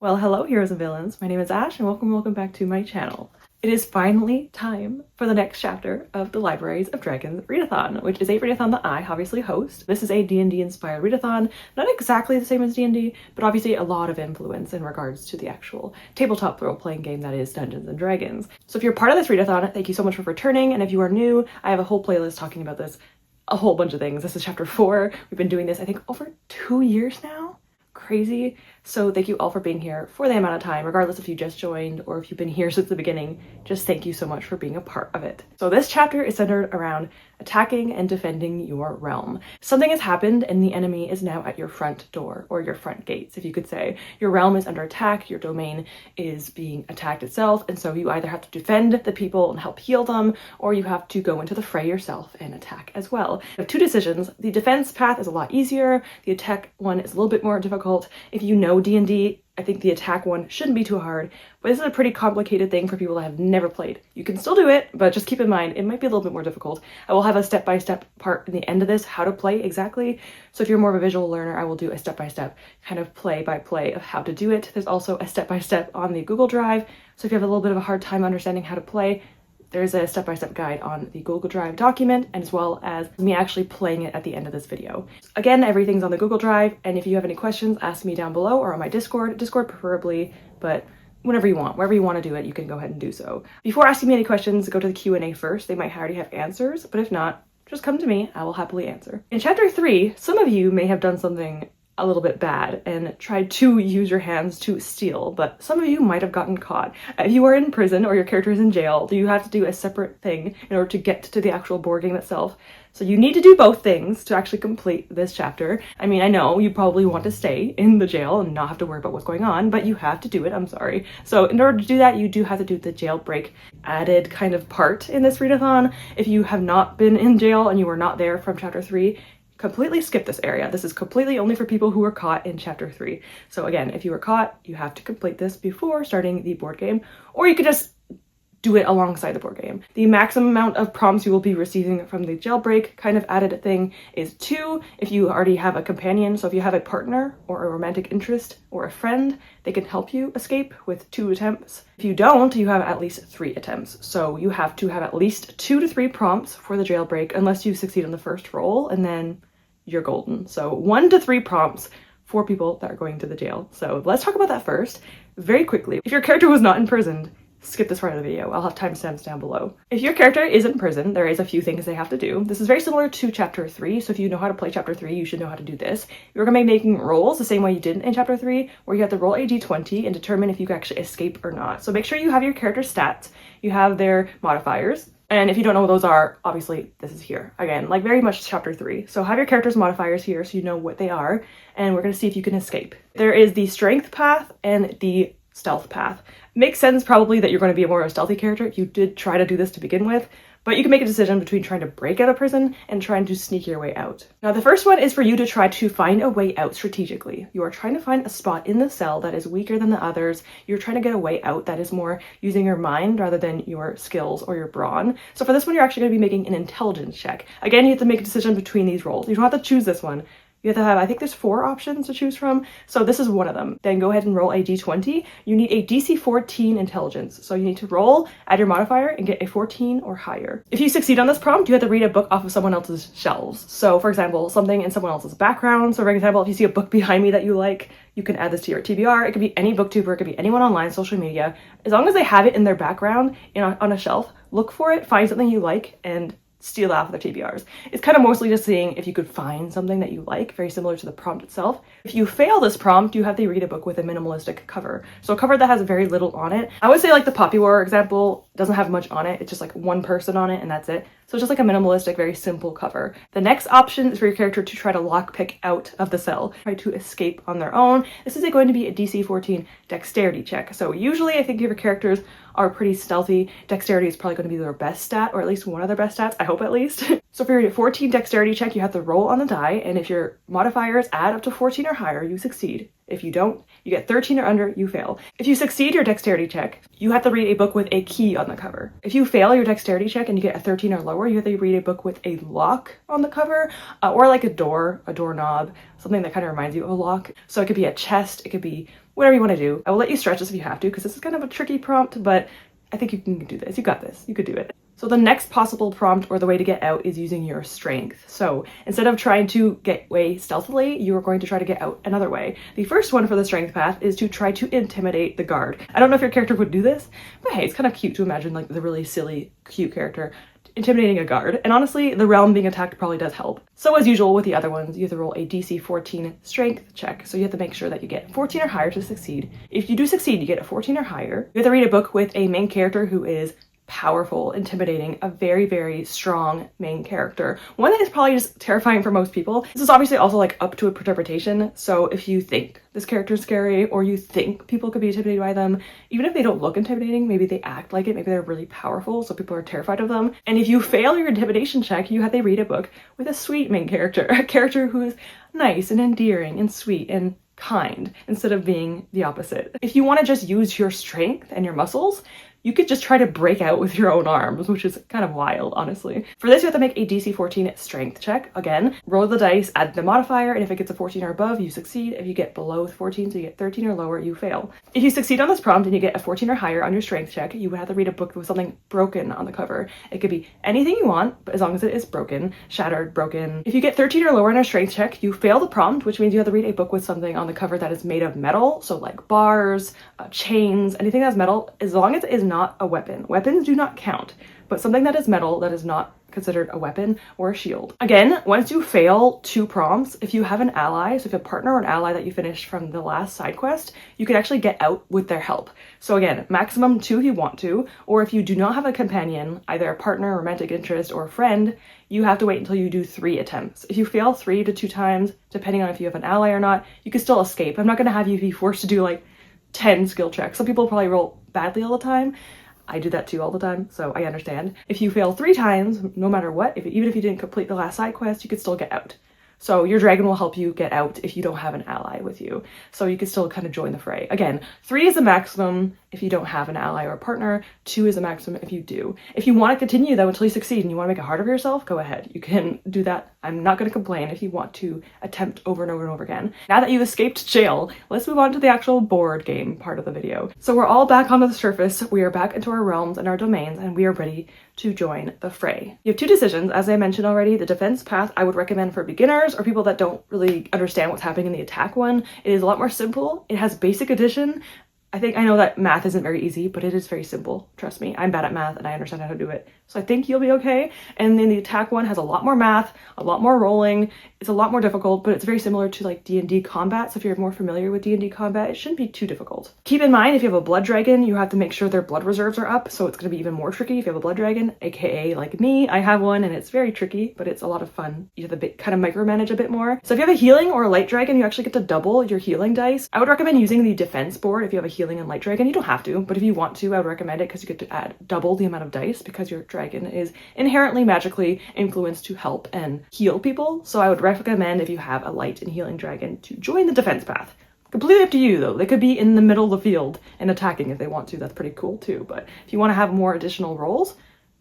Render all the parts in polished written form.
Well, hello heroes and villains, my name is Ash and welcome back to my channel. It is finally time for the next chapter of the Libraries of Dragons Readathon, which is a readathon that I obviously host. This is a D&D inspired readathon, not exactly the same as D&D, but obviously a lot of influence in regards to the actual tabletop role-playing game that is Dungeons & Dragons. So if you're part of this readathon, thank you so much for returning, and if you are new, I have a whole playlist talking about this, a whole bunch of things. This is chapter 4. We've been doing this, I think, over 2 years now? Crazy. So thank you all for being here for the amount of time, regardless if you just joined or if you've been here since the beginning. Just thank you so much for being a part of it. So this chapter is centered around attacking and defending your realm. Something has happened and the enemy is now at your front door, or your front gates, if you could say. Your realm is under attack, your domain is being attacked itself, and so you either have to defend the people and help heal them, or you have to go into the fray yourself and attack as well. You have two decisions. The defense path is a lot easier, the attack one is a little bit more difficult. If you know D&D, I think the attack one shouldn't be too hard, but this is a pretty complicated thing for people that have never played. You can still do it, but just keep in mind, it might be a little bit more difficult. I will have a step-by-step part in the end of this, how to play exactly. So if you're more of a visual learner, I will do a step-by-step kind of play-by-play of how to do it. There's also a step-by-step on the Google Drive, so if you have a little bit of a hard time understanding how to play, there's a step-by-step guide on the Google Drive document, as well as me actually playing it at the end of this video. Again, everything's on the Google Drive, and if you have any questions, ask me down below or on my Discord preferably, but whenever you want, wherever you want to do it, you can go ahead and do so. Before asking me any questions, go to the Q&A first. They might already have answers, but if not, just come to me, I will happily answer. In chapter 3, some of you may have done something a little bit bad and tried to use your hands to steal, but some of you might have gotten caught. If you are in prison or your character is in jail, you have to do a separate thing in order to get to the actual board game itself. So you need to do both things to actually complete this chapter. I mean, I know you probably want to stay in the jail and not have to worry about what's going on, but you have to do it, I'm sorry. So in order to do that, you do have to do the jailbreak added kind of part in this readathon. If you have not been in jail and you were not there from chapter 3, completely skip this area. This is completely only for people who were caught in chapter 3. So again, if you were caught, you have to complete this before starting the board game, or you could just do it alongside the board game. The maximum amount of prompts you will be receiving from the jailbreak kind of added thing is 2 if you already have a companion. So if you have a partner or a romantic interest or a friend, they can help you escape with 2 attempts. If you don't, you have at least 3 attempts. So you have to have at least 2 to 3 prompts for the jailbreak unless you succeed on the first roll, and then you're golden. So 1 to 3 prompts for people that are going to the jail. So let's talk about that first, very quickly. If your character was not imprisoned, skip this part of the video. I'll have timestamps down below. If your character is in prison, there is a few things they have to do. This is very similar to chapter 3, so if you know how to play chapter 3, you should know how to do this. You're gonna be making rolls the same way you did in chapter 3, where you have to roll a d20 and determine if you can actually escape or not. So make sure you have your character's stats, you have their modifiers, and if you don't know what those are, obviously this is here. Again, like very much chapter 3. So have your character's modifiers here so you know what they are, and we're gonna see if you can escape. There is the strength path and the stealth path. Makes sense probably that you're going to be more of a stealthy character if you did try to do this to begin with, but you can make a decision between trying to break out of prison and trying to sneak your way out. Now the first one is for you to try to find a way out strategically. You are trying to find a spot in the cell that is weaker than the others. You're trying to get a way out that is more using your mind rather than your skills or your brawn. So for this one, you're actually going to be making an intelligence check. Again, you have to make a decision between these rolls. You don't have to choose this one. You have to have, I think there's 4 options to choose from, so this is one of them. Then go ahead and roll a d20. You need a DC 14 intelligence, so you need to roll, add your modifier, and get a 14 or higher. If you succeed on this prompt, you have to read a book off of someone else's shelves. So for example, something in someone else's background. So for example, if you see a book behind me that you like, you can add this to your TBR. It could be any booktuber, it could be anyone online, social media. As long as they have it in their background on a shelf, look for it, find something you like, and steal off their TBRs. It's kind of mostly just seeing if you could find something that you like, very similar to the prompt itself. If you fail this prompt, you have to read a book with a minimalistic cover. So a cover that has very little on it. I would say like the Poppy War example doesn't have much on it. It's just like one person on it and that's it. So it's just like a minimalistic, very simple cover. The next option is for your character to try to lockpick out of the cell, try to escape on their own. This is going to be a DC 14 dexterity check. So usually I think if your characters are pretty stealthy, dexterity is probably going to be their best stat, or at least one of their best stats, I hope at least. So for your 14 dexterity check, you have to roll on the die, and if your modifiers add up to 14 or higher, you succeed. If you don't, you get 13 or under, you fail. If you succeed your dexterity check, you have to read a book with a key on the cover. If you fail your dexterity check and you get a 13 or lower, you have to read a book with a lock on the cover, or like a door, a doorknob, something that kind of reminds you of a lock. So it could be a chest, it could be whatever you want to do. I will let you stretch this if you have to, because this is kind of a tricky prompt, but I think you can do this. You got this. You could do it. So the next possible prompt or the way to get out is using your strength. So instead of trying to get away stealthily, you are going to try to get out another way. The first one for the strength path is to try to intimidate the guard. I don't know if your character would do this, but hey, it's kind of cute to imagine like the really silly, cute character intimidating a guard. And honestly, the realm being attacked probably does help. So as usual with the other ones, you have to roll a DC 14 strength check. So you have to make sure that you get 14 or higher to succeed. If you do succeed, you get a 14 or higher. You have to read a book with a main character who is powerful, intimidating, a very, very strong main character. One that is probably just terrifying for most people. This is obviously also like up to interpretation. So if you think this character is scary or you think people could be intimidated by them, even if they don't look intimidating, maybe they act like it, maybe they're really powerful, so people are terrified of them. And if you fail your intimidation check, you have to read a book with a sweet main character, a character who is nice and endearing and sweet and kind instead of being the opposite. If you want to just use your strength and your muscles, you could just try to break out with your own arms, which is kind of wild, honestly. For this, you have to make a DC 14 strength check. Again, roll the dice, add the modifier, and if it gets a 14 or above, you succeed. If you get below 14, so you get 13 or lower, you fail. If you succeed on this prompt and you get a 14 or higher on your strength check, you would have to read a book with something broken on the cover. It could be anything you want, but as long as it is broken, shattered, broken. If you get 13 or lower on your strength check, you fail the prompt, which means you have to read a book with something on the cover that is made of metal, so like bars, chains, anything that's metal, as long as it is not a weapon. Weapons do not count, but something that is metal that is not considered a weapon or a shield. Again, once you fail 2 prompts, if you have an ally, so if you have a partner or an ally that you finished from the last side quest, you can actually get out with their help. So again, maximum 2 if you want to, or if you do not have a companion, either a partner, romantic interest, or a friend, you have to wait until you do 3 attempts. If you fail 3 to 2 times, depending on if you have an ally or not, you can still escape. I'm not going to have you be forced to do like 10 skill checks. Some people probably roll badly all the time. I do that too all the time, so I understand. If you fail 3 times, no matter what, even if you didn't complete the last side quest, you could still get out. So your dragon will help you get out if you don't have an ally with you. So you can still kind of join the fray. Again, 3 is the maximum if you don't have an ally or a partner. 2 is the maximum if you do. If you want to continue though until you succeed and you want to make it harder for yourself, go ahead. You can do that. I'm not going to complain if you want to attempt over and over and over again. Now that you've escaped jail, let's move on to the actual board game part of the video. So we're all back onto the surface. We are back into our realms and our domains, and we are ready to join the fray. You have 2 decisions. As I mentioned already, the defense path I would recommend for beginners or people that don't really understand what's happening in the attack one. It is a lot more simple. It has basic addition. I know that math isn't very easy, but it is very simple. Trust me, I'm bad at math and I understand how to do it. So I think you'll be okay. And then the attack one has a lot more math, a lot more rolling. It's a lot more difficult, but it's very similar to like D&D combat. So if you're more familiar with D&D combat, it shouldn't be too difficult. Keep in mind, if you have a blood dragon, you have to make sure their blood reserves are up. So it's going to be even more tricky if you have a blood dragon, aka like me. I have one and it's very tricky, but it's a lot of fun. You have to kind of micromanage a bit more. So if you have a healing or a light dragon, you actually get to double your healing dice. I would recommend using the defense board if you have a healing and light dragon. You don't have to, but if you want to, I would recommend it because you get to add double the amount of dice because your dragon is inherently magically influenced to help and heal people. So I would recommend if you have a light and healing dragon to join the defense path. Completely up to you though. They could be in the middle of the field and attacking if they want to. That's pretty cool too. But if you want to have more additional rolls,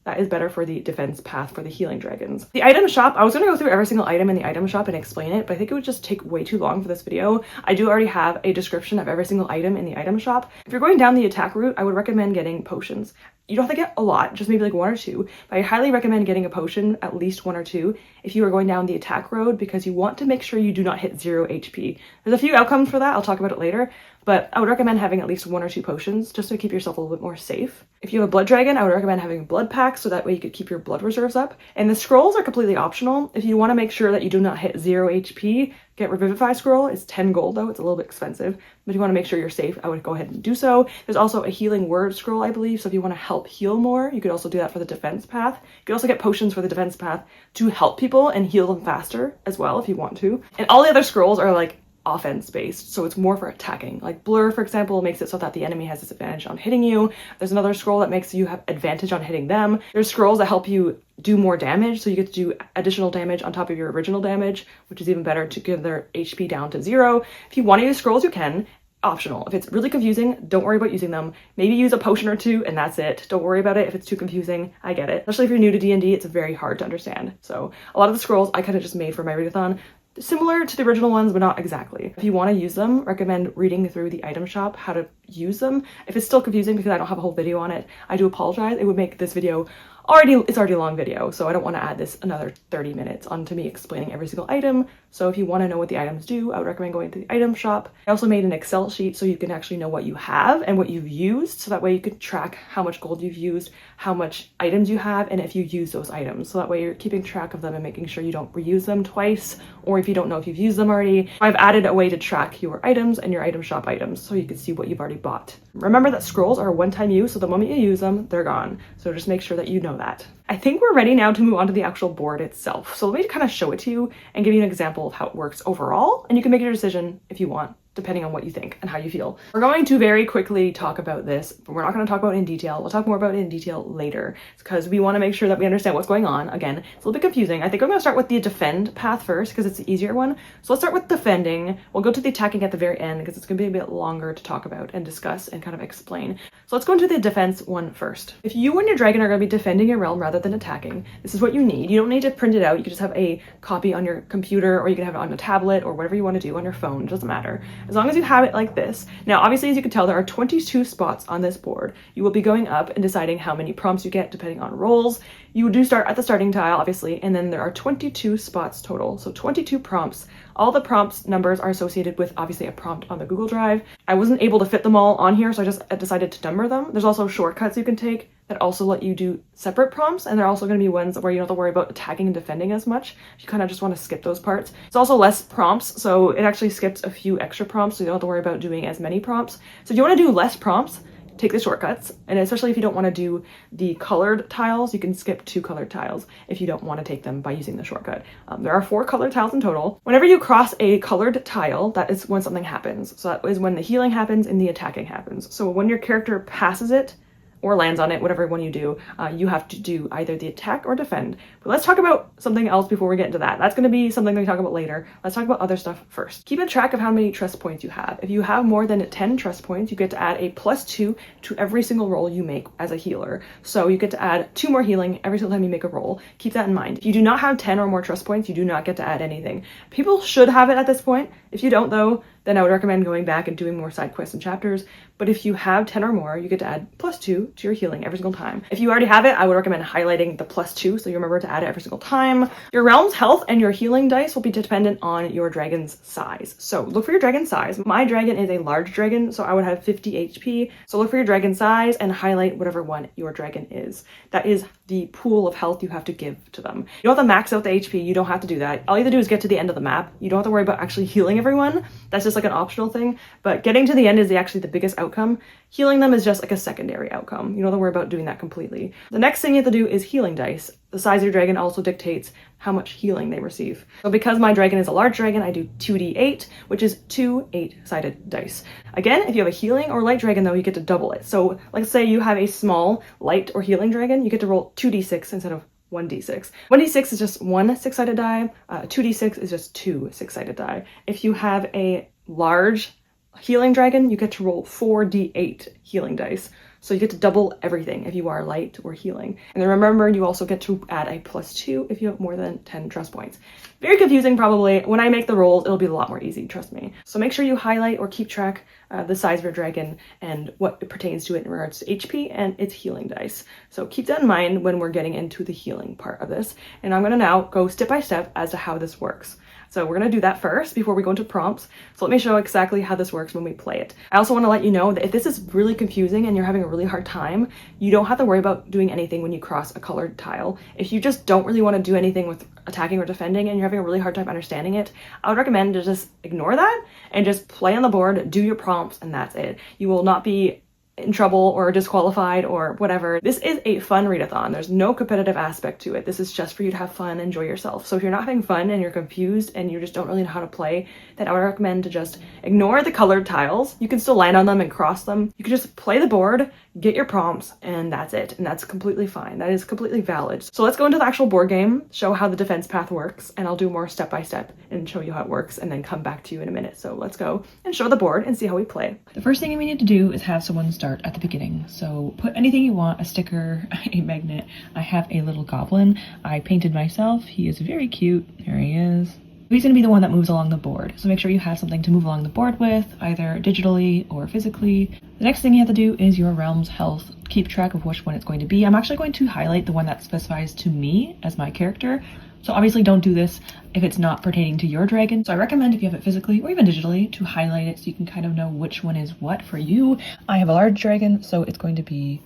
that is better for the defense path for the healing dragons. The item shop, I was going to go through every single item in the item shop and explain it, but I think it would just take way too long for this video. I do already have a description of every single item in the item shop. If you're going down the attack route, I would recommend getting potions. You don't have to get a lot, just maybe like 1 or 2, but I highly recommend getting a potion, at least 1 or 2, if you are going down the attack road, because you want to make sure you do not hit 0 HP. There's a few outcomes for that, I'll talk about it later, but I would recommend having at least 1 or 2 potions, just to keep yourself a little bit more safe. If you have a blood dragon, I would recommend having blood packs, so that way you could keep your blood reserves up. And the scrolls are completely optional. If you want to make sure that you do not hit 0 HP, get Revivify scroll. It's 10 gold though, it's a little bit expensive, but if you want to make sure you're safe, I would go ahead and do so. There's also a healing word scroll, I believe, so if you want to help heal more, you could also do that for the defense path. You could also get potions for the defense path to help people and heal them faster as well if you want to. And all the other scrolls are like offense based, so it's more for attacking. Like blur, for example, makes it so that the enemy has disadvantage on hitting you. There's another scroll that makes you have advantage on hitting them. There's scrolls that help you do more damage, so you get to do additional damage on top of your original damage, which is even better to give their HP down to 0. If you want to use scrolls, you can. Optional. If it's really confusing, don't worry about using them. Maybe use a potion or 2 and that's it. Don't worry about it if it's too confusing. I get it. Especially if you're new to D&D, it's very hard to understand. So a lot of the scrolls I kind of just made for my readathon. Similar to the original ones, but not exactly. If you want to use them, recommend reading through the item shop how to use them. If it's still confusing because I don't have a whole video on it, I do apologize. It would make this video it's already a long video, so I don't want to add this another 30 minutes onto me explaining every single item. So if you want to know what the items do, I would recommend going to the item shop. I also made an Excel sheet so you can actually know what you have and what you've used, so that way you can track how much gold you've used, how much items you have, and if you use those items. So that way you're keeping track of them and making sure you don't reuse them twice, or if you don't know if you've used them already. I've added a way to track your items and your item shop items so you can see what you've already bought. Remember that scrolls are a one-time use, so the moment you use them, they're gone. So just make sure that you know that. I think we're ready now to move on to the actual board itself. So let me kind of show it to you and give you an example of how it works overall, and you can make your decision if you want, depending on what you think and how you feel. We're going to very quickly talk about this, but we're not going to talk about it in detail. We'll talk more about it in detail later because we want to make sure that we understand what's going on. Again, it's a little bit confusing. I think I'm going to start with the defend path first because it's the easier one. So let's start with defending. We'll go to the attacking at the very end because it's going to be a bit longer to talk about and discuss and kind of explain. So let's go into the defense one first. If you and your dragon are going to be defending your realm rather than attacking, this is what you need. You don't need to print it out. You can just have a copy on your computer, or you can have it on a tablet, or whatever you want to do on your phone. It doesn't matter. As long as you have it like this. Now, obviously, as you can tell, there are 22 spots on this board. You will be going up and deciding how many prompts you get depending on rolls. You do start at the starting tile, obviously, and then there are 22 spots total. So 22 prompts. All the prompts numbers are associated with obviously a prompt on the Google Drive. I wasn't able to fit them all on here, so I just decided to number them. There's also shortcuts you can take that also let you do separate prompts, and there are also going to be ones where you don't have to worry about attacking and defending as much. You kind of just want to skip those parts. It's also less prompts, so it actually skips a few extra prompts, so you don't have to worry about doing as many prompts. So if you want to do less prompts, take the shortcuts, and especially if you don't want to do the colored tiles, you can skip 2 colored tiles if you don't want to take them by using the shortcut. There are 4 colored tiles in total. Whenever you cross a colored tile, that is when something happens. So that is when the healing happens and the attacking happens. So when your character passes it, or lands on it, whatever one you do, you have to do either the attack or defend. But let's talk about something else before we get into that. That's going to be something that we talk about later. Let's talk about other stuff first. Keep a track of how many trust points you have. If you have more than 10 trust points, you get to add a +2 to every single roll you make as a healer. So you get to add 2 more healing every single time you make a roll. Keep that in mind. If you do not have 10 or more trust points, you do not get to add anything. People should have it at this point. If you don't though, then I would recommend going back and doing more side quests and chapters. But if you have 10 or more, you get to add +2 to your healing every single time. If you already have it, I would recommend highlighting the +2 so you remember to add it every single time. Your realm's health and your healing dice will be dependent on your dragon's size. So look for your dragon's size. My dragon is a large dragon, so I would have 50 HP. So look for your dragon size and highlight whatever one your dragon is. That is the pool of health you have to give to them. You don't have to max out the HP. You don't have to do that. All you have to do is get to the end of the map. You don't have to worry about actually healing everyone. That's just like an optional thing. But getting to the end is actually the biggest outcome. Healing them is just like a secondary outcome. You don't have to worry about doing that completely. The next thing you have to do is healing dice. The size of your dragon also dictates how much healing they receive. So because my dragon is a large dragon, I do 2d8, which is 2 8-sided dice. Again, if you have a healing or light dragon though, you get to double it. So let's say you have a small light or healing dragon, you get to roll 2d6 instead of 1d6. 1d6 is just 1 6-sided die. 2d6 is just 2 6-sided die. If you have a large healing dragon, you get to roll 4d8 healing dice. So you get to double everything if you are light or healing. And then remember, you also get to add a +2 if you have more than 10 trust points. Very confusing probably. When I make the rolls, it'll be a lot more easy, trust me. So make sure you highlight or keep track the size of your dragon and what it pertains to it in regards to HP and its healing dice. So keep that in mind when we're getting into the healing part of this. And I'm going to now go step by step as to how this works. So we're going to do that first before we go into prompts. So let me show exactly how this works when we play it. I also want to let you know that if this is really confusing and you're having a really hard time, you don't have to worry about doing anything when you cross a colored tile. If you just don't really want to do anything with attacking or defending and you're having a really hard time understanding it, I would recommend to just ignore that and just play on the board, do your prompts, and that's it. You will not be in trouble or disqualified or whatever. This is a fun readathon. There's no competitive aspect to it. This is just for you to have fun, enjoy yourself. So if you're not having fun and you're confused and you just don't really know how to play, then I would recommend to just ignore the colored tiles. You can still land on them and cross them. You can just play the board, get your prompts, and that's it. And that's completely fine. That is completely valid. So let's go into the actual board game, show how the defense path works, and I'll do more step by step and show you how it works and then come back to you in a minute. So let's go and show the board and see how we play. The first thing we need to do is have someone start at the beginning. So put anything you want, a sticker, a magnet. I have a little goblin I painted myself. He is very cute. There he is. He's going to be the one that moves along the board. So make sure you have something to move along the board with, either digitally or physically. The next thing you have to do is your realm's health. Keep track of which one it's going to be. I'm actually going to highlight the one that specifies to me as my character. So obviously don't do this if it's not pertaining to your dragon. So I recommend if you have it physically or even digitally to highlight it so you can kind of know which one is what for you. I have a large dragon, so it's going to be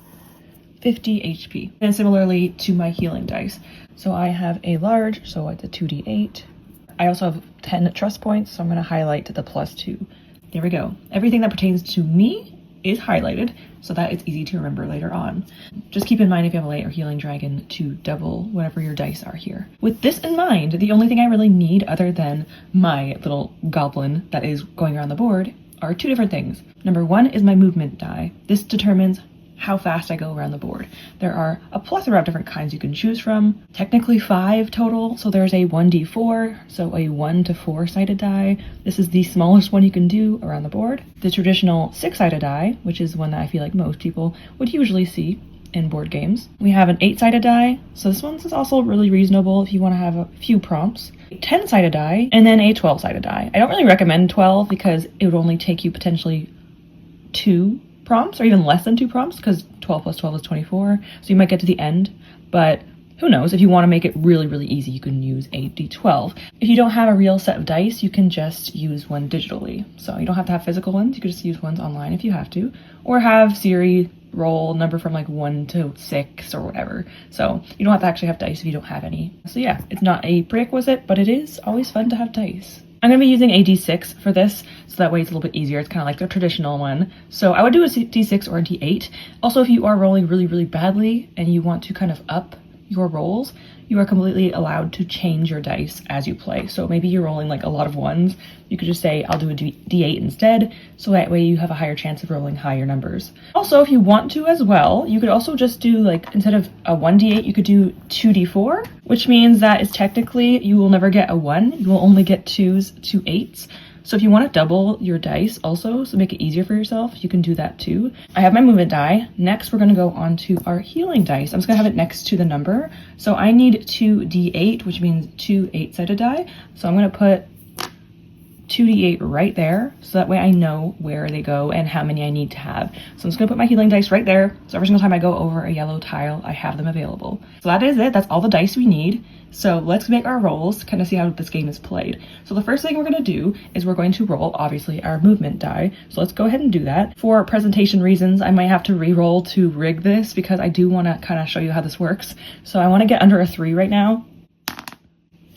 50 HP. And similarly to my healing dice. So I have a large, so it's a 2d8. I also have 10 trust points, so I'm going to highlight the +2. There we go. Everything that pertains to me is highlighted so that it's easy to remember later on. Just keep in mind if you have a light or healing dragon to double whatever your dice are here. With this in mind, the only thing I really need other than my little goblin that is going around the board are two different things. Number one is my movement die. This determines how fast I go around the board. There are a plethora of different kinds you can choose from, technically 5 total. So there's a 1d4, so a 1 to 4 sided die. This is the smallest one you can do around the board. The traditional 6-sided die, which is one that I feel like most people would usually see in board games. We have an 8-sided die, so this one is also really reasonable if you want to have a few prompts. A 10-sided die, and then a 12-sided die. I don't really recommend 12 because it would only take you potentially 2 prompts or even less than 2 prompts because 12 plus 12 is 24, so you might get to the end, but who knows? If you want to make it really, really easy, you can use a d12. If you don't have a real set of dice, you can just use one digitally. So you don't have to have physical ones, you could just use ones online if you have to, or have Siri roll number from like 1 to 6 or whatever. So you don't have to actually have dice if you don't have any. So yeah, it's not a prerequisite, but it is always fun to have dice. I'm going to be using a d6 for this, so that way it's a little bit easier. It's kind of like the traditional one. So I would do a d6 or a d8. Also, if you are rolling really, really badly and you want to kind of up your rolls, you are completely allowed to change your dice as you play. So maybe you're rolling like a lot of ones. You could just say, I'll do a d8 instead. So that way you have a higher chance of rolling higher numbers. Also, if you want to as well, you could also just do like, instead of a 1d8, you could do 2d4, which means that is technically you will never get a 1. You will only get 2s to 8s. So if you want to double your dice also, so make it easier for yourself, you can do that too. I have my movement die. Next, we're going to go on to our healing dice. I'm just going to have it next to the number. So I need 2d8, which means 2 8-sided die. So I'm going to put 2d8 right there, so that way I know where they go and how many I need to have. So I'm just going to put my healing dice right there, so every single time I go over a yellow tile, I have them available. So that is it. That's all the dice we need. So let's make our rolls to kind of see how this game is played. So the first thing we're going to do is we're going to roll, obviously, our movement die. So let's go ahead and do that. For presentation reasons, I might have to re-roll to rig this because I do want to kind of show you how this works. So I want to get under a 3 right now.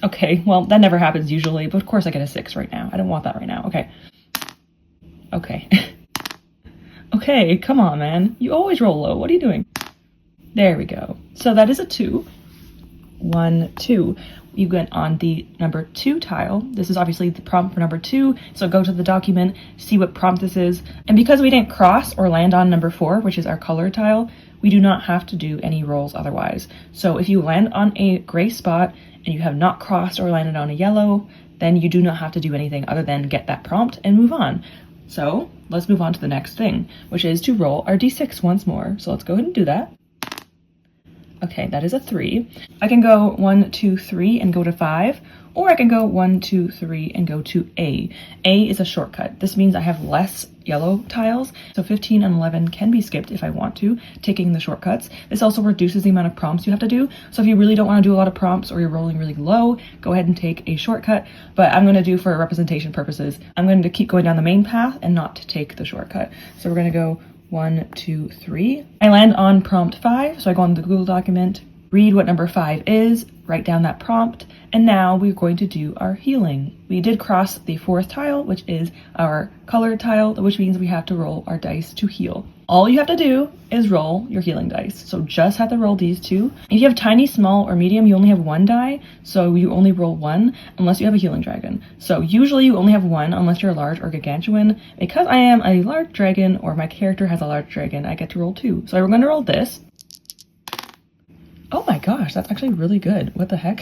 Okay, well, that never happens usually, but of course I get a 6 right now. I don't want that right now. Okay. Okay. Okay, come on, man. You always roll low. What are you doing? There we go. So that is a 2. 1, 2. You get on the number 2 tile. This is obviously the prompt for number 2. So go to the document, see what prompt this is. And because we didn't cross or land on number 4, which is our color tile, we do not have to do any rolls otherwise. So if you land on a gray spot and you have not crossed or landed on a yellow, then you do not have to do anything other than get that prompt and move on. So let's move on to the next thing, which is to roll our d6 once more. So let's go ahead and do that. Okay, that is a 3. I can go 1, 2, 3 and go to 5, or I can go 1, 2, 3 and go to A. A is a shortcut. This means I have less yellow tiles, so 15 and 11 can be skipped if I want to, taking the shortcuts. This also reduces the amount of prompts you have to do, so if you really don't want to do a lot of prompts or you're rolling really low, go ahead and take a shortcut, but I'm going to do for representation purposes, I'm going to keep going down the main path and not take the shortcut. So we're going to go 1, 2, 3. I land on prompt 5, so I go on the Google document, read what number 5 is, write down that prompt, and now we're going to do our healing. We did cross the 4th tile, which is our colored tile, which means we have to roll our dice to heal. All you have to do is roll your healing dice. So just have to roll these 2. If you have tiny, small, or medium, you only have 1 die, so you only roll 1 unless you have a healing dragon. So usually you only have 1 unless you're large or gargantuan. Because I am a large dragon, or my character has a large dragon, I get to roll 2. So we're going to roll this. Oh my gosh, that's actually really good. What the heck?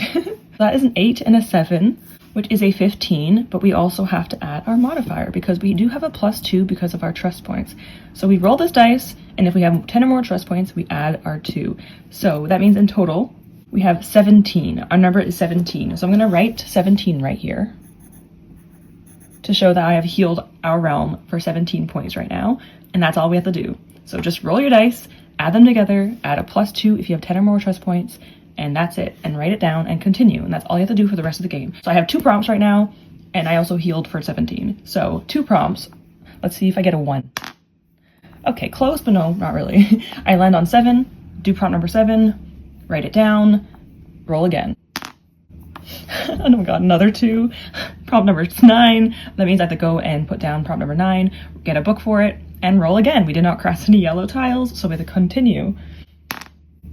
That is an 8 and a 7, which is a 15, but we also have to add our modifier because we do have a +2 because of our trust points. So we roll this dice, and if we have 10 or more trust points, we add our 2. So that means in total, we have 17. Our number is 17. So I'm going to write 17 right here. to show that I have healed our realm for 17 points right now, and that's all we have to do. So just roll your dice, add them together, add a +2 if you have 10 or more trust points, and that's it. And write it down and continue, and that's all you have to do for the rest of the game. So I have 2 prompts right now, and I also healed for 17. So 2 prompts. Let's see if I get a 1. Okay, close, but no, not really. I land on 7, do prompt number 7, write it down, roll again. Oh my god, another 2. Prompt number 9. That means I have to go and put down prompt number 9, get a book for it, and roll again. We did not cross any yellow tiles, so we have to continue.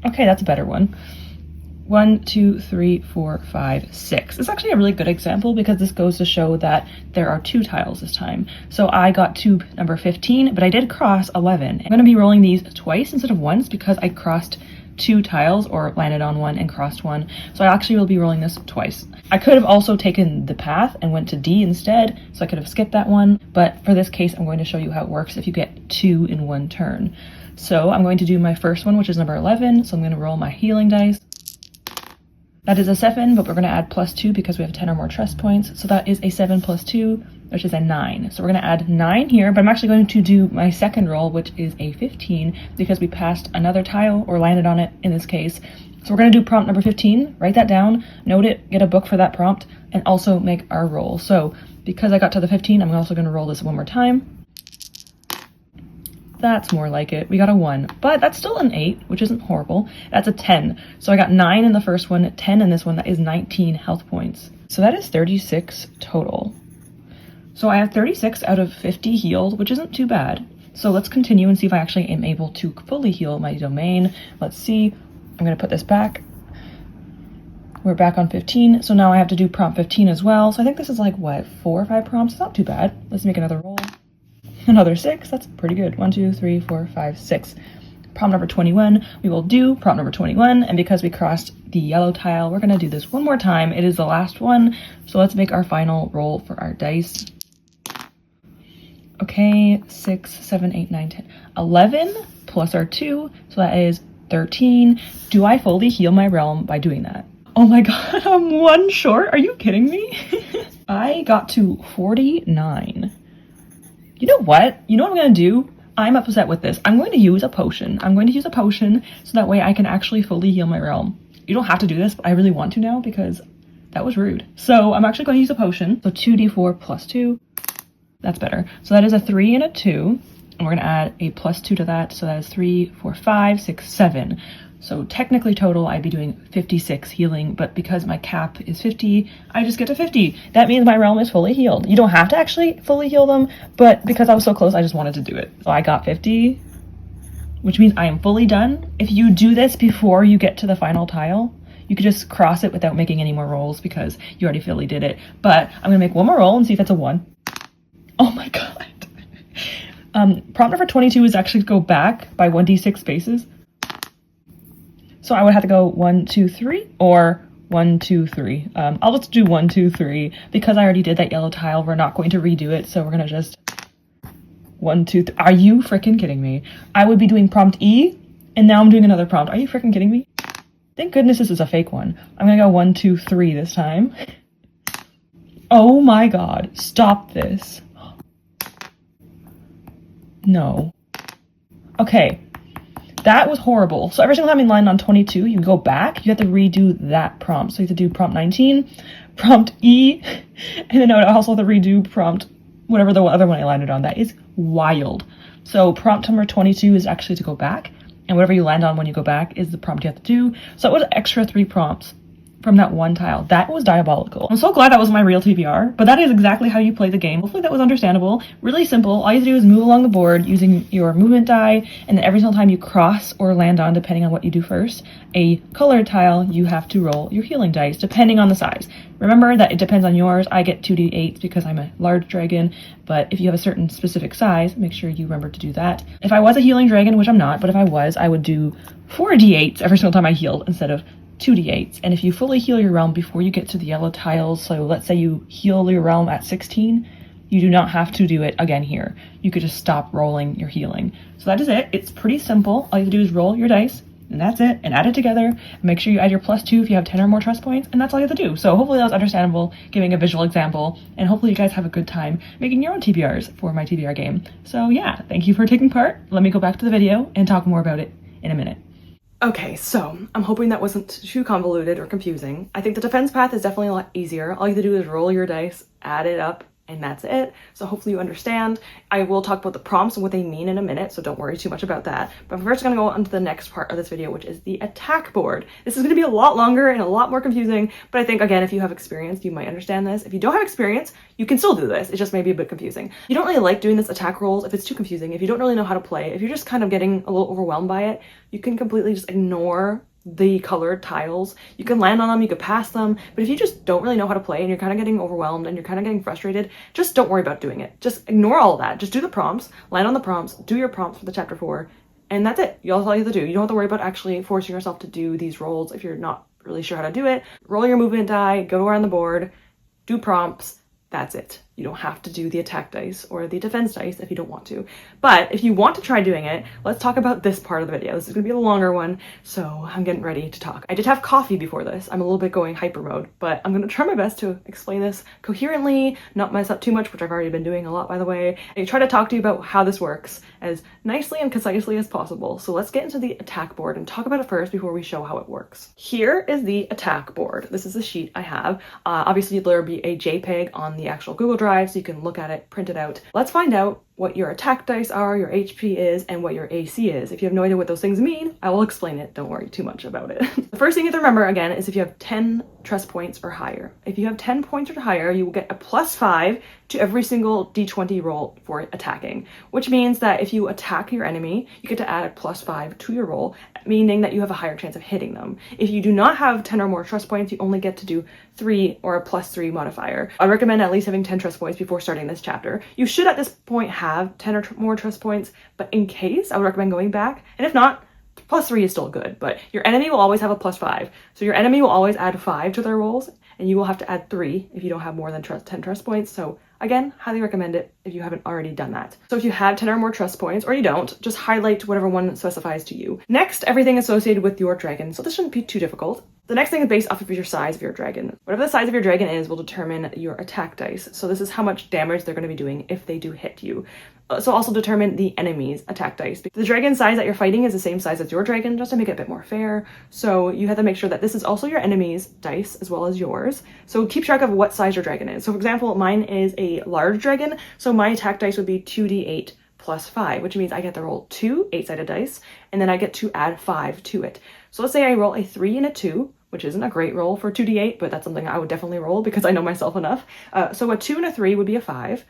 Okay, that's a better one. 1, 2, 3, 4, 5, 6. It's actually a really good example because this goes to show that there are 2 tiles this time. So I got to number 15, but I did cross 11. I'm going to be rolling these twice instead of once because I crossed 2 tiles or landed on 1 and crossed 1. So I actually will be rolling this twice. I could have also taken the path and went to D instead, so I could have skipped that one. But for this case, I'm going to show you how it works if you get 2 in 1 turn. So I'm going to do my first one, which is number 11. So I'm going to roll my healing dice. That is a 7, but we're going to add +2 because we have 10 or more trust points. So that is a 7 + 2, which is a 9. So we're going to add 9 here, but I'm actually going to do my second roll, which is a 15, because we passed another tile or landed on it in this case. So we're going to do prompt number 15, write that down, note it, get a book for that prompt, and also make our roll. So because I got to the 15, I'm also going to roll this one more time. That's more like it. We got a 1, but that's still an 8, which isn't horrible. That's a 10. So I got 9 in the first one, 10 in this one. That is 19 health points. So that is 36 total. So I have 36 out of 50 healed, which isn't too bad. So let's continue and see if I actually am able to fully heal my domain. Let's see. I'm going to put this back. We're back on 15. So now I have to do prompt 15 as well. So I think this is like, what, 4 or 5 prompts? It's not too bad. Let's make another roll. Another 6, that's pretty good. 1, 2, 3, 4, 5, 6. Prompt number 21, we will do prompt number 21, and because we crossed the yellow tile, we're gonna do this one more time. It is the last one, so let's make our final roll for our dice. Okay, 6, 7, 8, 9, 10, 11 plus our 2, so that is 13. Do I fully heal my realm by doing that? Oh my god, I'm 1 short. Are you kidding me? I got to 49. You know what? You know what I'm going to do? I'm upset with this. I'm going to use a potion. I'm going to use a potion so that way I can actually fully heal my realm. You don't have to do this, but I really want to now because that was rude. So I'm actually going to use a potion. So 2d4 plus 2. That's better. So that is a 3 and a 2. And we're going to add a +2 to that. So that is 3, 4, 5, 6, 7. So technically total, I'd be doing 56 healing, but because my cap is 50, I just get to 50. That means my realm is fully healed. You don't have to actually fully heal them, but because I was so close, I just wanted to do it. So I got 50, which means I am fully done. If you do this before you get to the final tile, you could just cross it without making any more rolls because you already fully did it. But I'm gonna make one more roll and see if it's a 1. Oh my god. Prompt number 22 is actually to go back by 1d6 spaces. So I would have to go 1, 2, 3, or 1, 2, 3. I'll just do 1, 2, 3 because I already did that yellow tile. We're not going to redo it, so we're gonna just 1, 2, 3. Are you freaking kidding me? I would be doing prompt E, and now I'm doing another prompt. Are you freaking kidding me? Thank goodness this is a fake one. I'm gonna go 1, 2, 3 this time. Oh my god! Stop this. No. Okay. That was horrible. So every single time you land on 22, you go back, you have to redo that prompt. So you have to do prompt 19, prompt E, and then I would also have to redo prompt whatever the other one I landed on. That is wild. So prompt number 22 is actually to go back, and whatever you land on when you go back is the prompt you have to do. So it was an extra 3 prompts from that one tile. That was diabolical. I'm so glad that was my real TBR, but that is exactly how you play the game. Hopefully that was understandable. Really simple. All you have to do is move along the board using your movement die, and then every single time you cross or land on, depending on what you do first, a colored tile, you have to roll your healing dice, depending on the size. Remember that it depends on yours. I get 2d8s because I'm a large dragon, but if you have a certain specific size, make sure you remember to do that. If I was a healing dragon, which I'm not, but if I was, I would do 4d8s every single time I healed instead of 2d8s. And if you fully heal your realm before you get to the yellow tiles, so let's say you heal your realm at 16, you do not have to do it again here. You could just stop rolling your healing. So that is it. It's pretty simple. All you have to do is roll your dice, and that's it, and add it together. Make sure you add your +2 if you have 10 or more trust points, and that's all you have to do. So hopefully that was understandable, giving a visual example, and hopefully you guys have a good time making your own TBRs for my TBR game. So yeah, thank you for taking part. Let me go back to the video and talk more about it in a minute. Okay, so I'm hoping that wasn't too convoluted or confusing. I think the defense path is definitely a lot easier. All you have to do is roll your dice, add it up, and that's it. So hopefully you understand. I will talk about the prompts and what they mean in a minute, so don't worry too much about that. But I'm first gonna go on to the next part of this video, which is the attack board. This is gonna be a lot longer and a lot more confusing, but I think, again, if you have experience, you might understand this. If you don't have experience, you can still do this. It just may be a bit confusing. You don't really like doing this attack rolls if it's too confusing, if you don't really know how to play, if you're just kind of getting a little overwhelmed by it, you can completely just ignore the colored tiles. You can land on them, you could pass them, but if you just don't really know how to play and you're kind of getting overwhelmed and you're kind of getting frustrated, just don't worry about doing it. Just ignore all that. Just do the prompts, land on the prompts, do your prompts for the chapter 4, and that's it. That's all you have to do. You don't have to worry about actually forcing yourself to do these rolls if you're not really sure how to do it. Roll your movement die, go around the board, do prompts, that's it. You don't have to do the attack dice or the defense dice if you don't want to. But if you want to try doing it, let's talk about this part of the video. This is gonna be a longer one, so I'm getting ready to talk. I did have coffee before this. I'm a little bit going hyper mode, but I'm gonna try my best to explain this coherently, not mess up too much, which I've already been doing a lot, by the way, and try to talk to you about how this works as nicely and concisely as possible. So let's get into the attack board and talk about it first before we show how it works. Here is the attack board. This is the sheet I have. Obviously there'll be a JPEG on the actual Google Drive, so you can look at it, print it out. Let's find out what your attack dice are, your HP is, and what your AC is. If you have no idea what those things mean, I will explain it. Don't worry too much about it. The first thing you have to remember, again, is if you have 10 trust points or higher. If you have 10 points or higher, you will get a +5 to every single d20 roll for attacking, which means that if you attack your enemy, you get to add a +5 to your roll, meaning that you have a higher chance of hitting them. If you do not have 10 or more trust points, you only get to do 3 or a +3 modifier. I recommend at least having 10 trust points before starting this chapter. You should at this point have 10 or more trust points, but in case, I would recommend going back, and if not, +3 is still good, but your enemy will always have a +5. So your enemy will always add 5 to their rolls, and you will have to add 3 if you don't have more than 10 trust points. So again, highly recommend it if you haven't already done that. So if you have 10 or more trust points, or you don't, just highlight whatever one specifies to you. Next, everything associated with your dragon. So this shouldn't be too difficult. The next thing is based off of your size of your dragon. Whatever the size of your dragon is will determine your attack dice. So this is how much damage they're going to be doing if they do hit you. So also determine the enemy's attack dice. The dragon size that you're fighting is the same size as your dragon, just to make it a bit more fair. So you have to make sure that this is also your enemy's dice as well as yours. So keep track of what size your dragon is. So for example, mine is a large dragon, so my attack dice would be 2d8 +5, which means I get to roll 2 8-sided dice, and then I get to add 5 to it. So let's say I roll a 3 and a 2, which isn't a great roll for 2d8, but that's something I would definitely roll because I know myself enough. So a 2 and a 3 would be a 5,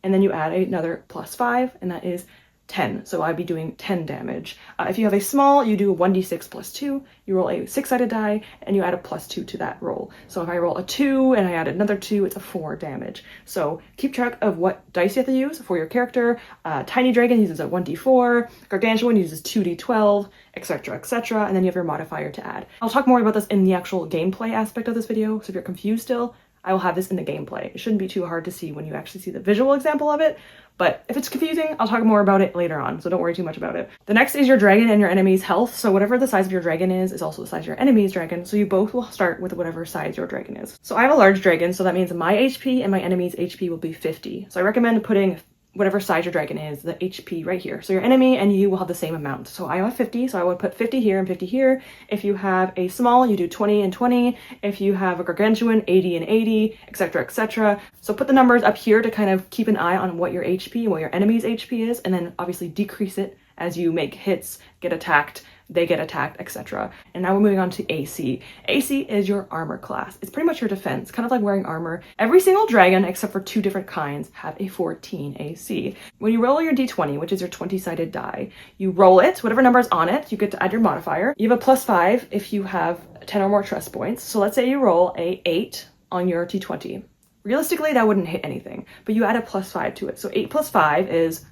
and then you add another +5, and that is 10. So I'd be doing 10 damage. If you have a small, you do a 1d6 +2, you roll a 6-sided die, and you add a +2 to that roll. So if I roll a 2 and I add another 2, it's a 4 damage. So keep track of what dice you have to use for your character. Tiny Dragon uses a 1d4, Gargantuan uses 2d12, etc, etc, and then you have your modifier to add. I'll talk more about this in the actual gameplay aspect of this video, so if you're confused still, I will have this in the gameplay. It shouldn't be too hard to see when you actually see the visual example of it, but if it's confusing, I'll talk more about it later on, so don't worry too much about it. The next is your dragon and your enemy's health. So whatever the size of your dragon is also the size of your enemy's dragon, so you both will start with whatever size your dragon is. So I have a large dragon, so that means my HP and my enemy's HP will be 50. So I recommend putting whatever size your dragon is, the HP right here. So your enemy and you will have the same amount. So I have 50, so I would put 50 here and 50 here. If you have a small, you do 20 and 20. If you have a gargantuan, 80 and 80, etc, etc. So put the numbers up here to kind of keep an eye on what your HP and what your enemy's HP is, and then obviously decrease it as you make hits, get attacked, they get attacked, etc. And now we're moving on to AC. AC is your armor class. It's pretty much your defense, kind of like wearing armor. Every single dragon, except for 2 different kinds, have a 14 AC. When you roll your d20, which is your 20-sided die, you roll it, whatever number is on it, you get to add your modifier. You have a +5 if you have 10 or more trust points. So let's say you roll a 8 on your d20. Realistically, that wouldn't hit anything, but you add a +5 to it. So 8 + 5 is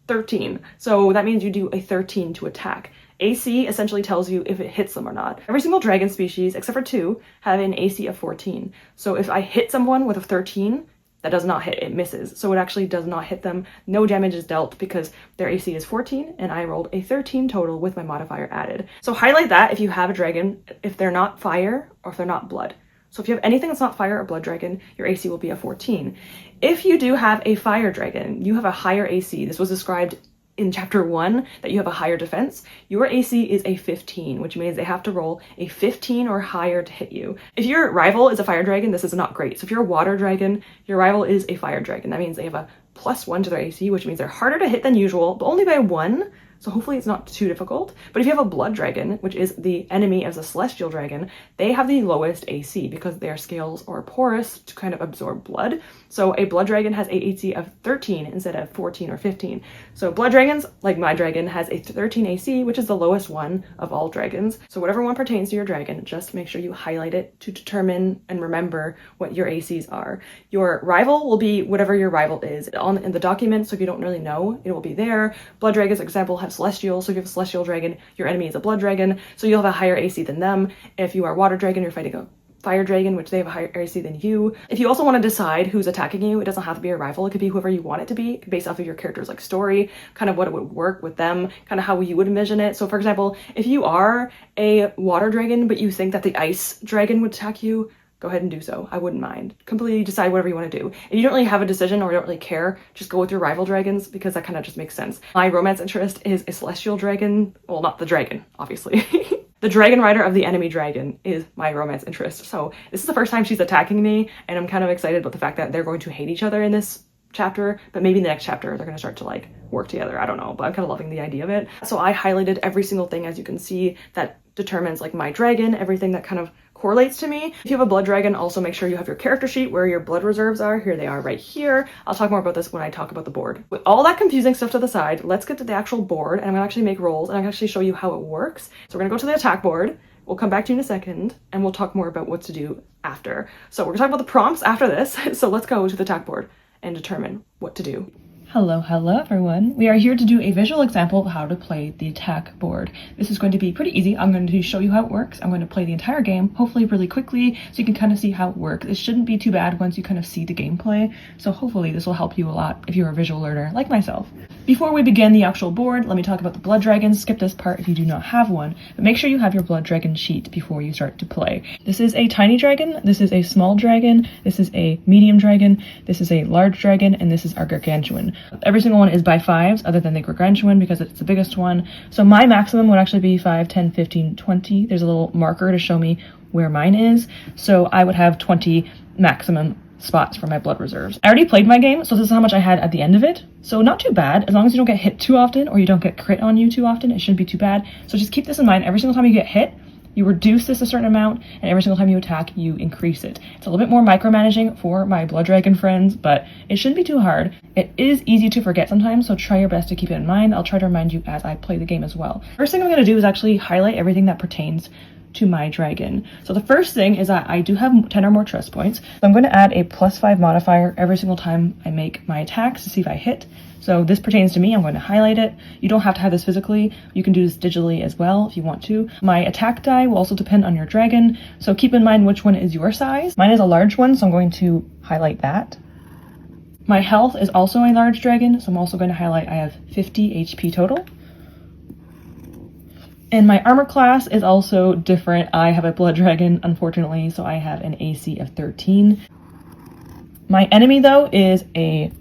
13. So that means you do a 13 to attack. AC essentially tells you if it hits them or not. Every single dragon species, except for 2, have an AC of 14. So if I hit someone with a 13, that does not hit, it misses. So it actually does not hit them. No damage is dealt because their AC is 14 and I rolled a 13 total with my modifier added. So highlight that if you have a dragon, if they're not fire or if they're not blood. So if you have anything that's not fire or blood dragon, your AC will be a 14. If you do have a fire dragon, you have a higher AC. This was described in chapter 1 that you have a higher defense. Your AC is a 15, which means they have to roll a 15 or higher to hit you. If your rival is a fire dragon, this is not great. So if you're a water dragon, your rival is a fire dragon. That means they have a +1 to their AC, which means they're harder to hit than usual, but only by 1. So hopefully it's not too difficult. But if you have a blood dragon, which is the enemy of the celestial dragon, they have the lowest AC because their scales are porous to kind of absorb blood. So a blood dragon has a AC of 13 instead of 14 or 15. So blood dragons, like my dragon, has a 13 AC, which is the lowest one of all dragons. So whatever one pertains to your dragon, just make sure you highlight it to determine and remember what your ACs are. Your rival will be whatever your rival is in the document. So if you don't really know, it will be there. Blood dragons, example, have celestial. So if you have a celestial dragon, your enemy is a blood dragon. So you'll have a higher AC than them. If you are water dragon, you're fighting a fire dragon, which they have a higher AC than you. If you also want to decide who's attacking you, it doesn't have to be a rival. It could be whoever you want it to be based off of your character's like story, kind of what it would work with them, kind of how you would envision it. So for example, if you are a water dragon, but you think that the ice dragon would attack you, go ahead and do so. I wouldn't mind. Completely decide whatever you want to do. If you don't really have a decision or you don't really care, just go with your rival dragons because that kind of just makes sense. My romance interest is a celestial dragon. Well, not the dragon, obviously. The dragon rider of the enemy dragon is my romance interest. So this is the first time she's attacking me, and I'm kind of excited about the fact that they're going to hate each other in this chapter, but maybe in the next chapter they're going to start to like work together. I don't know, but I'm kind of loving the idea of it. So I highlighted every single thing, as you can see, that determines like my dragon, everything that kind of correlates to me. If you have a blood dragon, also make sure you have your character sheet where your blood reserves are. Here they are right here. I'll talk more about this when I talk about the board. With all that confusing stuff to the side, let's get to the actual board, and I'm gonna actually make rolls and I'm gonna actually show you how it works. So we're gonna go to the attack board. We'll come back to you in a second and we'll talk more about what to do after. So we're gonna talk about the prompts after this. So let's go to the attack board and determine what to do. Hello everyone. We are here to do a visual example of how to play the attack board. This is going to be pretty easy. I'm going to show you how it works. I'm going to play the entire game, hopefully really quickly, so you can kind of see how it works. It shouldn't be too bad once you kind of see the gameplay, so hopefully this will help you a lot if you're a visual learner like myself. Before we begin the actual board, let me talk about the blood dragons. Skip this part if you do not have one, but make sure you have your blood dragon sheet before you start to play. This is a tiny dragon, this is a small dragon, this is a medium dragon, this is a large dragon, and this is our gargantuan. Every single one is by 5s other than the gargantuan because it's the biggest one. So my maximum would actually be 5, 10, 15, 20. There's a little marker to show me where mine is. So I would have 20 maximum spots for my blood reserves. I already played my game, so this is how much I had at the end of it. So not too bad. As long as you don't get hit too often or you don't get crit on you too often, it shouldn't be too bad. So just keep this in mind. Every single time you get hit, you reduce this a certain amount, and every single time you attack, you increase it. It's a little bit more micromanaging for my blood dragon friends, but it shouldn't be too hard. It is easy to forget sometimes, so try your best to keep it in mind. I'll try to remind you as I play the game as well. First thing I'm going to do is actually highlight everything that pertains to my dragon. So the first thing is that I do have 10 or more trust points. So I'm going to add a +5 modifier every single time I make my attacks to see if I hit. So this pertains to me. I'm going to highlight it. You don't have to have this physically. You can do this digitally as well if you want to. My attack die will also depend on your dragon, so keep in mind which one is your size. Mine is a large one, so I'm going to highlight that. My health is also a large dragon, so I'm also going to highlight I have 50 HP total. And my armor class is also different. I have a blood dragon, unfortunately, so I have an AC of 13. My enemy, though, is a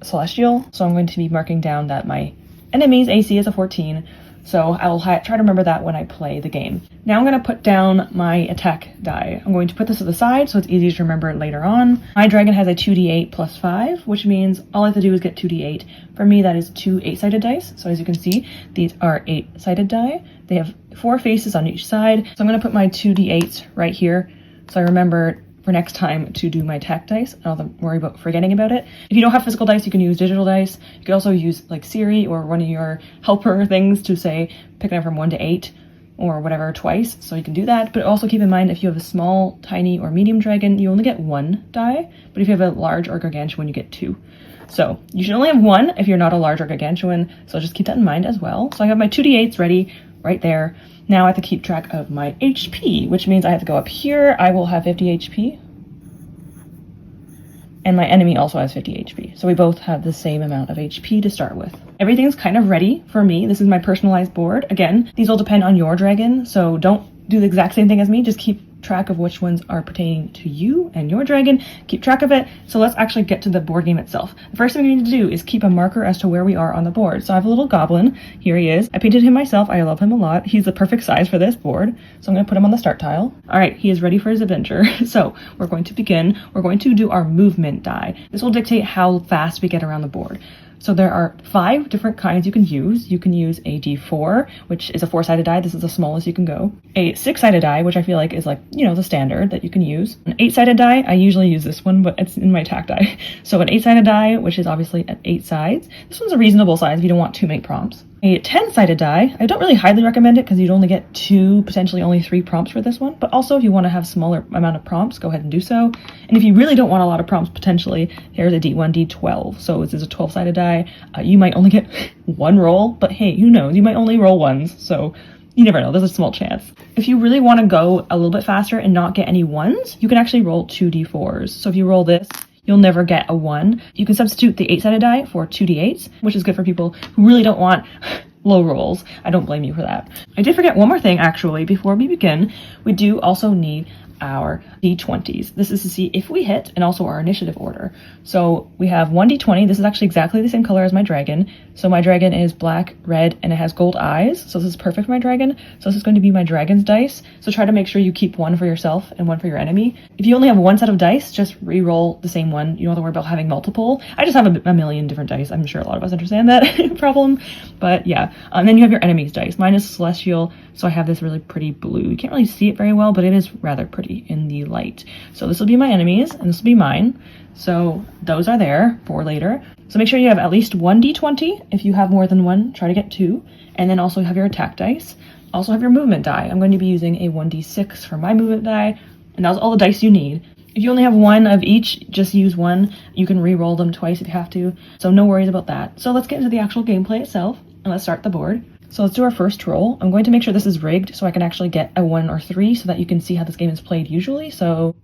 celestial, so I'm going to be marking down that my enemy's AC is a 14, so I will try to remember that when I play the game. Now I'm going to put down my attack die. I'm going to put this to the side so it's easy to remember it later on. My dragon has a 2d8 plus 5, which means all I have to do is get 2d8. For me, that is 2 8-sided dice. So as you can see, these are 8-sided die. They have 4 faces on each side. So I'm going to put my 2d8s right here so I remember for next time to do my attack dice. I don't have to worry about forgetting about it. If you don't have physical dice, you can use digital dice. You can also use like Siri or one of your helper things to say pick a number from 1 to 8 or whatever twice, so you can do that. But also keep in mind, if you have a small, tiny, or medium dragon, you only get 1 die, but if you have a large or gargantuan, you get 2. So you should only have 1 if you're not a large or gargantuan, so just keep that in mind as well. So I have my 2d8s ready right there. Now I have to keep track of my HP, which means I have to go up here. I will have 50 HP. and my enemy also has 50 HP. So we both have the same amount of HP to start with. Everything's kind of ready for me. This is my personalized board. Again, these will depend on your dragon, so don't do the exact same thing as me. Just keep track of which ones are pertaining to you and your dragon. Keep track of it. So let's actually get to the board game itself. The first thing we need to do is keep a marker as to where we are on the board. So I have a little goblin. Here he is. I painted him myself. I love him a lot. He's the perfect size for this board. So I'm going to put him on the start tile. All right, he is ready for his adventure. So we're going to begin. We're going to do our movement die. This will dictate how fast we get around the board. So there are 5 different kinds you can use. You can use a D4, which is a 4-sided die. This is the smallest you can go. A 6-sided die, which I feel like is like, you know, the standard that you can use. An 8-sided die, I usually use this one, but it's in my attack die. So an 8-sided die, which is obviously at 8 sides. This one's a reasonable size if you don't want too many prompts. A 10-sided die, I don't really highly recommend it because you'd only get 2, potentially only 3 prompts for this one. But also if you want to have smaller amount of prompts, go ahead and do so. And if you really don't want a lot of prompts, potentially, here's a D1, D12. So this is a 12-sided die. You might only get 1 roll, but hey, who knows? You might only roll 1s, so you never know. There's a small chance. If you really want to go a little bit faster and not get any 1s, you can actually roll 2 D4s. So if you roll this, you'll never get a 1. You can substitute the 8-sided die for 2 D8s, which is good for people who really don't want low rolls. I don't blame you for that. I did forget one more thing, actually. Before we begin, we do also need our D20s. This is to see if we hit, and also our initiative order. So we have 1 D20. This is actually exactly the same color as my dragon. So my dragon is black, red, and it has gold eyes. So this is perfect for my dragon. So this is going to be my dragon's dice. So try to make sure you keep 1 for yourself and 1 for your enemy. If you only have 1 set of dice, just re-roll the same one. You don't have to worry about having multiple. I just have a million different dice. I'm sure a lot of us understand that problem. But yeah, and then you have your enemy's dice. Mine is celestial, so I have this really pretty blue. You can't really see it very well, but it is rather pretty in the light. So this will be my enemies, and this will be mine. So those are there for later. So make sure you have at least 1 D20. If you have more than 1, try to get 2. And then also have your attack dice. Also have your movement die. I'm going to be using a 1d6 for my movement die, and that's all the dice you need. If you only have 1 of each, just use 1. You can re-roll them twice if you have to, so no worries about that. So let's get into the actual gameplay itself, and let's start the board. So let's do our first roll. I'm going to make sure this is rigged so I can actually get a 1 or 3 so that you can see how this game is played usually. So,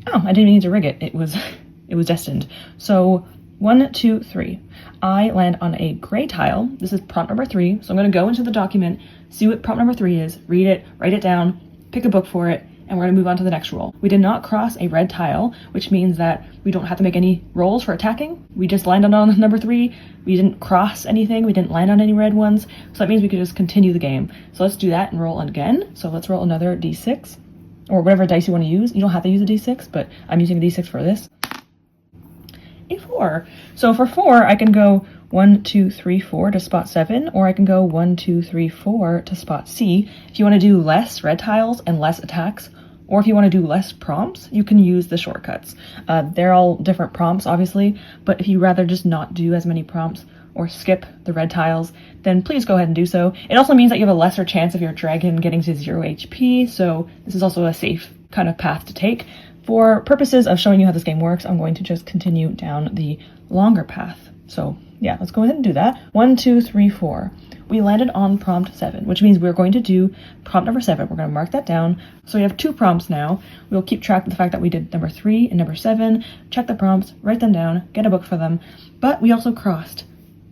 oh, I didn't even need to rig it. It was destined. So 1, 2, 3. I land on a gray tile. This is prompt number 3. So I'm going to go into the document, see what prompt number 3 is, read it, write it down, pick a book for it, and we're going to move on to the next roll. We did not cross a red tile, which means that we don't have to make any rolls for attacking. We just landed on number 3. We didn't cross anything. We didn't land on any red ones. So that means we could just continue the game. So let's do that and roll again. So let's roll another d6, or whatever dice you want to use. You don't have to use a d6, but I'm using a d6 for this. A 4. So for 4, I can go 1, 2, 3, 4 to spot 7, or I can go 1, 2, 3, 4 to spot C. If you want to do less red tiles and less attacks, or if you want to do less prompts, you can use the shortcuts. They're all different prompts, obviously, but if you rather just not do as many prompts or skip the red tiles, then please go ahead and do so. It also means that you have a lesser chance of your dragon getting to 0 HP, so this is also a safe kind of path to take. For purposes of showing you how this game works, I'm going to just continue down the longer path. So yeah, let's go ahead and do that. 1, 2, 3, 4. We landed on prompt 7, which means we're going to do prompt number 7. We're going to mark that down. So we have 2 prompts now. We'll keep track of the fact that we did number 3 and number 7, check the prompts, write them down, get a book for them. But we also crossed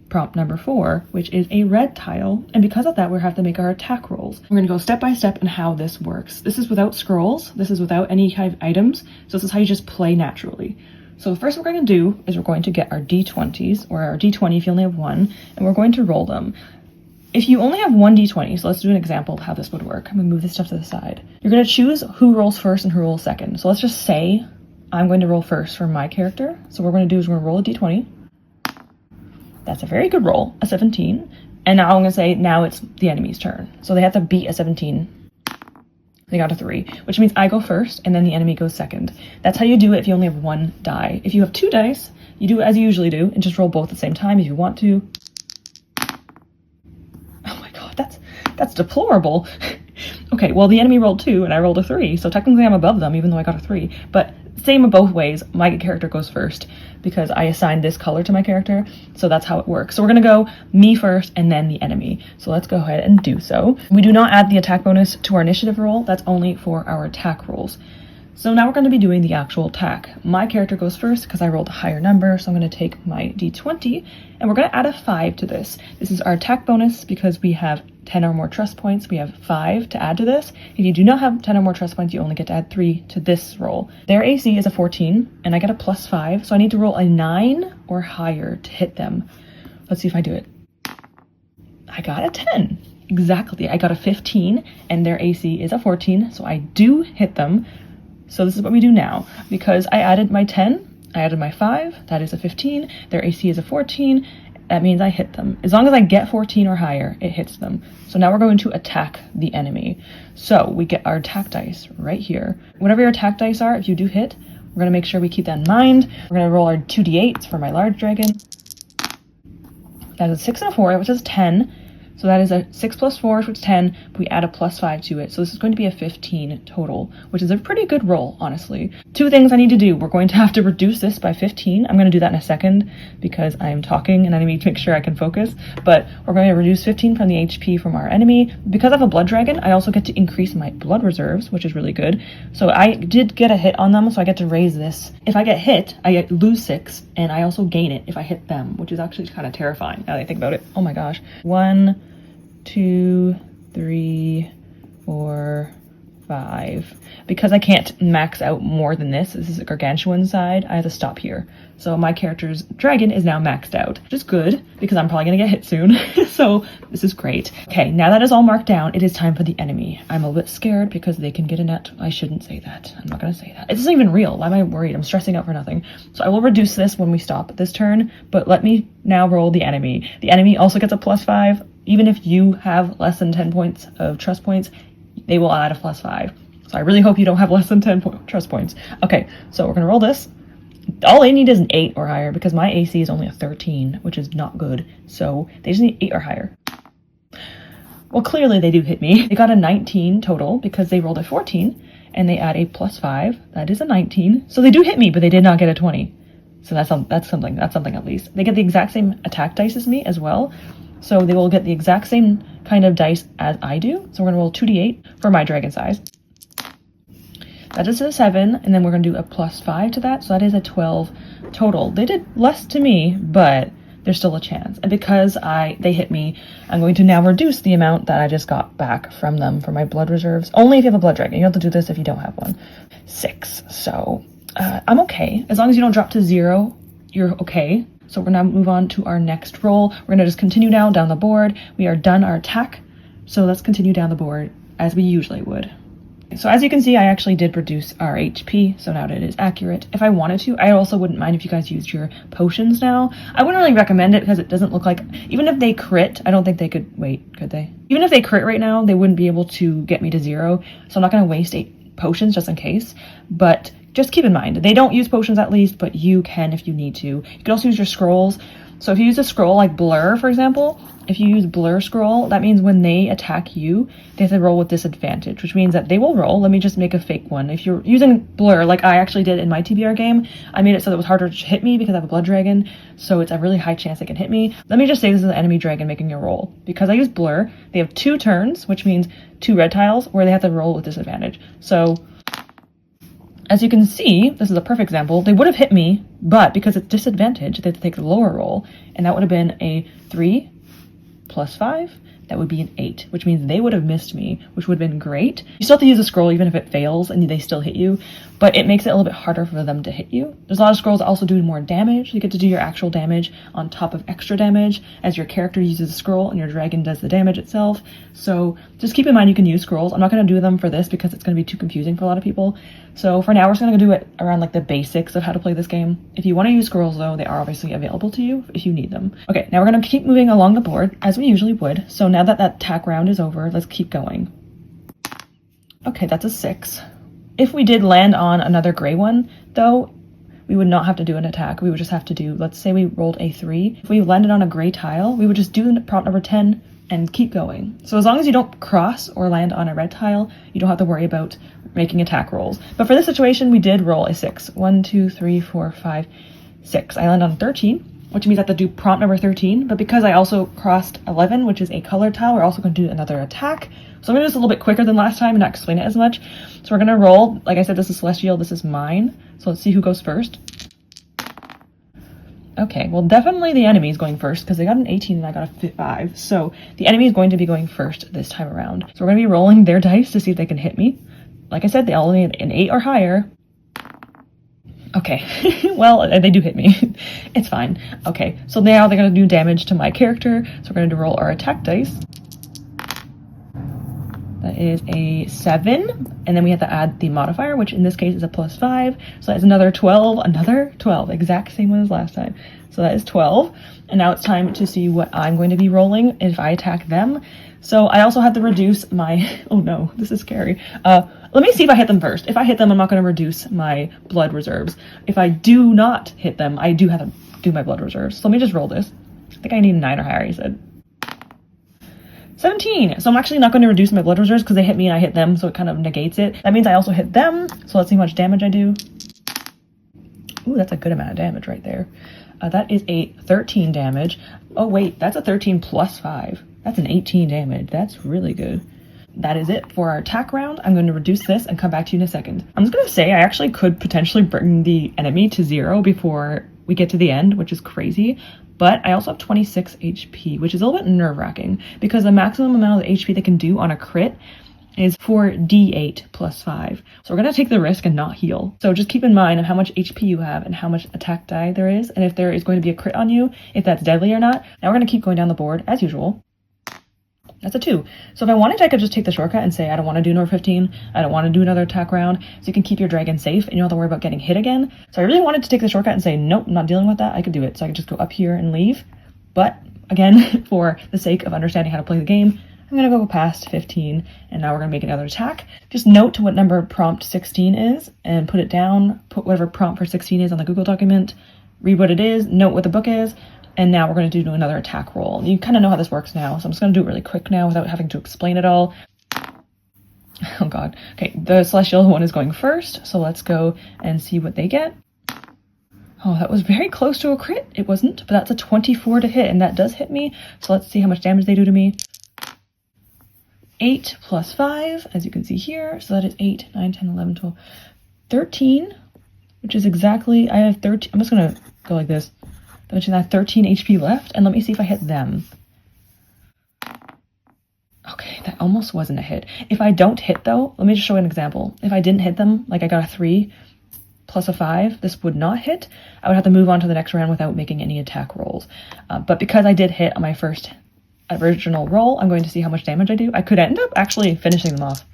prompt number 4, which is a red tile. And because of that, we have to make our attack rolls. We're going to go step by step in how this works. This is without scrolls. This is without any kind of items. So this is how you just play naturally. So the first what we're going to do is we're going to get our D20s, or our D20 if you only have 1, and we're going to roll them. If you only have 1 D20, so let's do an example of how this would work. I'm going to move this stuff to the side. You're going to choose who rolls first and who rolls second. So let's just say I'm going to roll first for my character. So what we're going to do is we're going to roll a D20. That's a very good roll, a 17. And now I'm going to say now it's the enemy's turn. So they have to beat a 17. They got a 3, which means I go first and then the enemy goes second. That's how you do it if you only have 1 die. If you have 2 dice, you do it as you usually do and just roll both at the same time if you want to. That's deplorable. Okay, well, the enemy rolled 2 and I rolled a 3, so technically I'm above them even though I got a 3. But same in both ways, my character goes first because I assigned this color to my character, so that's how it works. So we're gonna go me first and then the enemy. So let's go ahead and do so. We do not add the attack bonus to our initiative roll. That's only for our attack rolls. So now we're going to be doing the actual attack. My character goes first because I rolled a higher number, so I'm going to take my d20 and we're going to add a 5 to this. This is our attack bonus because we have 10 or more trust points. We have 5 to add to this. If you do not have 10 or more trust points, you only get to add 3 to this roll. Their AC is a 14 and I get a +5, so I need to roll a 9 or higher to hit them. Let's see if I do it. I got a 10. Exactly. I got a 15 and their AC is a 14, so I do hit them. So this is what we do now. Because I added my 10, I added my 5, that is a 15, their AC is a 14, that means I hit them. As long as I get 14 or higher, it hits them. So now we're going to attack the enemy. So we get our attack dice right here. Whatever your attack dice are, if you do hit, we're going to make sure we keep that in mind. We're going to roll our 2d8s for my large dragon. That is a 6 and a 4, which is 10. So that is a 6 + 4, which is 10. We add a +5 to it. So this is going to be a 15 total, which is a pretty good roll, honestly. 2 things I need to do. We're going to have to reduce this by 15. I'm going to do that in a second because I'm talking and I need to make sure I can focus. But we're going to reduce 15 from the HP from our enemy. Because I have a blood dragon, I also get to increase my blood reserves, which is really good. So I did get a hit on them, so I get to raise this. If I get hit, I lose 6, and I also gain it if I hit them, which is actually kind of terrifying now that I think about it. Oh my gosh. 1, 2, 3, 4, 5. Because I can't max out more than this is a gargantuan side, I have to stop here. So my character's dragon is now maxed out, which is good because I'm probably gonna get hit soon. So this is great. Okay, now that is all marked down, it is time for the enemy. I'm a little bit scared because they can get a net. I shouldn't say that. I'm not gonna say that. It isn't even real. Why am I worried? I'm stressing out for nothing. So I will reduce this when we stop this turn, but let me now roll the enemy. The enemy also gets a +5. Even if you have less than 10 points of trust points, they will add a +5. So I really hope you don't have less than 10 trust points. Okay, so we're gonna roll this. All they need is an 8 or higher because my AC is only a 13, which is not good. So they just need 8 or higher. Well, clearly they do hit me. They got a 19 total because they rolled a 14 and they add a +5. That is a 19. So they do hit me, but they did not get a 20. So that's something at least. They get the exact same attack dice as me as well. So they will get the exact same kind of dice as I do. So we're going to roll 2d8 for my dragon size. That is a 7, and then we're going to do a +5 to that. So that is a 12 total. They did less to me, but there's still a chance. And because they hit me, I'm going to now reduce the amount that I just got back from them for my blood reserves. Only if you have a blood dragon. You have to do this if you don't have one. 6. So I'm okay. As long as you don't drop to 0, you're okay. So we're going to move on to our next roll. We're going to just continue down the board. We are done our attack. So let's continue down the board as we usually would. So as you can see, I actually did reduce our HP, so now it is accurate. If I wanted to, I also wouldn't mind if you guys used your potions now. I wouldn't really recommend it because it doesn't look like, even if they crit, I don't think they could, wait, could they? Even if they crit right now, they wouldn't be able to get me to 0. So I'm not going to waste 8 potions just in case, but just keep in mind, they don't use potions at least, but you can if you need to. You can also use your scrolls. So if you use a scroll like Blur, for example, if you use Blur Scroll, that means when they attack you, they have to roll with disadvantage, which means that they will roll. Let me just make a fake one. If you're using Blur, like I actually did in my TBR game, I made it so that it was harder to hit me because I have a blood dragon, so it's a really high chance they can hit me. Let me just say this is an enemy dragon making a roll. Because I use Blur, they have 2 turns, which means 2 red tiles, where they have to roll with disadvantage. So as you can see, this is a perfect example. They would have hit me, but because it's disadvantage, they have to take the lower roll, and that would have been a 3 + 5. That would be an 8, which means they would have missed me, which would have been great. You still have to use a scroll even if it fails and they still hit you, but it makes it a little bit harder for them to hit you. There's a lot of scrolls that also do more damage. You get to do your actual damage on top of extra damage as your character uses a scroll and your dragon does the damage itself. So just keep in mind you can use scrolls. I'm not going to do them for this because it's going to be too confusing for a lot of people. So for now, we're just going to do it around like the basics of how to play this game. If you want to use scrolls though, they are obviously available to you if you need them. Okay, now we're going to keep moving along the board as we usually would. So now that that attack round is over, let's keep going. Okay, that's a 6. If we did land on another gray one though, we would not have to do an attack. We would just have to do, let's say we rolled a 3. If we landed on a gray tile, we would just do prompt number 10 and keep going. So as long as you don't cross or land on a red tile, you don't have to worry about making attack rolls. But for this situation, we did roll a 6. 1, 2, 3, 4, 5, 6. I landed on 13. which means I have to do prompt number 13. But because I also crossed 11, which is a color tile, we're also going to do another attack. So I'm going to do this a little bit quicker than last time and not explain it as much. So we're going to roll. Like I said, this is Celestial. This is mine. So let's see who goes first. Okay, well, definitely the enemy is going first because they got an 18 and I got a 5. So the enemy is going to be going first this time around. So we're going to be rolling their dice to see if they can hit me. Like I said, they all need an 8 or higher. Okay, well, they do hit me. It's fine. Okay, so now they're going to do damage to my character. So we're going to roll our attack dice. That is a 7, and then we have to add the modifier, which in this case is a +5. So that's another 12, exact same one as last time. So that is 12. And now it's time to see what I'm going to be rolling if I attack them. So I also have to reduce my, oh no, this is scary. Let me see if I hit them first. If I hit them, I'm not going to reduce my blood reserves. If I do not hit them, I do have to do my blood reserves. So let me just roll this. I think I need 9 or higher, he said. 17. So I'm actually not going to reduce my blood reserves because they hit me and I hit them, so it kind of negates it. That means I also hit them. So let's see how much damage I do. Ooh, that's a good amount of damage right there. That is a 13 damage. Oh wait, that's a 13 plus 5. That's an 18 damage. That's really good. That is it for our attack round. I'm going to reduce this and come back to you in a second. I'm just going to say I actually could potentially bring the enemy to 0 before we get to the end, which is crazy. But I also have 26 HP, which is a little bit nerve-wracking because the maximum amount of HP they can do on a crit is 4d8 plus 5. So we're going to take the risk and not heal. So just keep in mind how much HP you have and how much attack die there is, and if there is going to be a crit on you, if that's deadly or not. Now we're going to keep going down the board as usual. That's a 2. So if I wanted to, I could just take the shortcut and say, I don't want to do number 15. I don't want to do another attack round. So you can keep your dragon safe and you don't have to worry about getting hit again. So I really wanted to take the shortcut and say, nope, I'm not dealing with that. I could do it. So I could just go up here and leave. But again, for the sake of understanding how to play the game, I'm going to go past 15 and now we're going to make another attack. Just note what number prompt 16 is and put it down. Put whatever prompt for 16 is on the Google document. Read what it is. Note what the book is. And now we're going to do another attack roll. You kind of know how this works now, so I'm just going to do it really quick now without having to explain it all. Oh god. Okay, the Celestial one is going first, so let's go and see what they get. Oh, that was very close to a crit. It wasn't, but that's a 24 to hit, and that does hit me. So let's see how much damage they do to me. 8 plus 5, as you can see here. So that is 8, 9, 10, 11, 12, 13, which is exactly, I have 13. I'm just going to go like this. Which is I have 13 HP left, and let me see if I hit them. Okay, that almost wasn't a hit. If I don't hit though, let me just show an example. If I didn't hit them, like I got a 3 plus a 5, this would not hit. I would have to move on to the next round without making any attack rolls. But because I did hit on my first original roll, I'm going to see how much damage I do. I could end up actually finishing them off.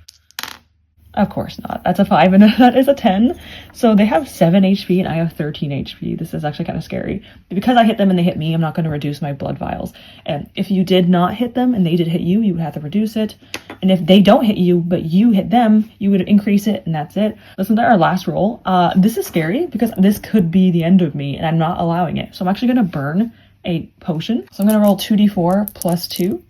Of course not. That's a 5 and that is a 10. So they have 7 HP and I have 13 HP. This is actually kind of scary. Because I hit them and they hit me, I'm not going to reduce my blood vials. And if you did not hit them and they did hit you, you would have to reduce it. And if they don't hit you, but you hit them, you would increase it and that's it. Listen to our last roll. This is scary because this could be the end of me and I'm not allowing it. So I'm actually going to burn a potion. So I'm going to roll 2d4 plus 2.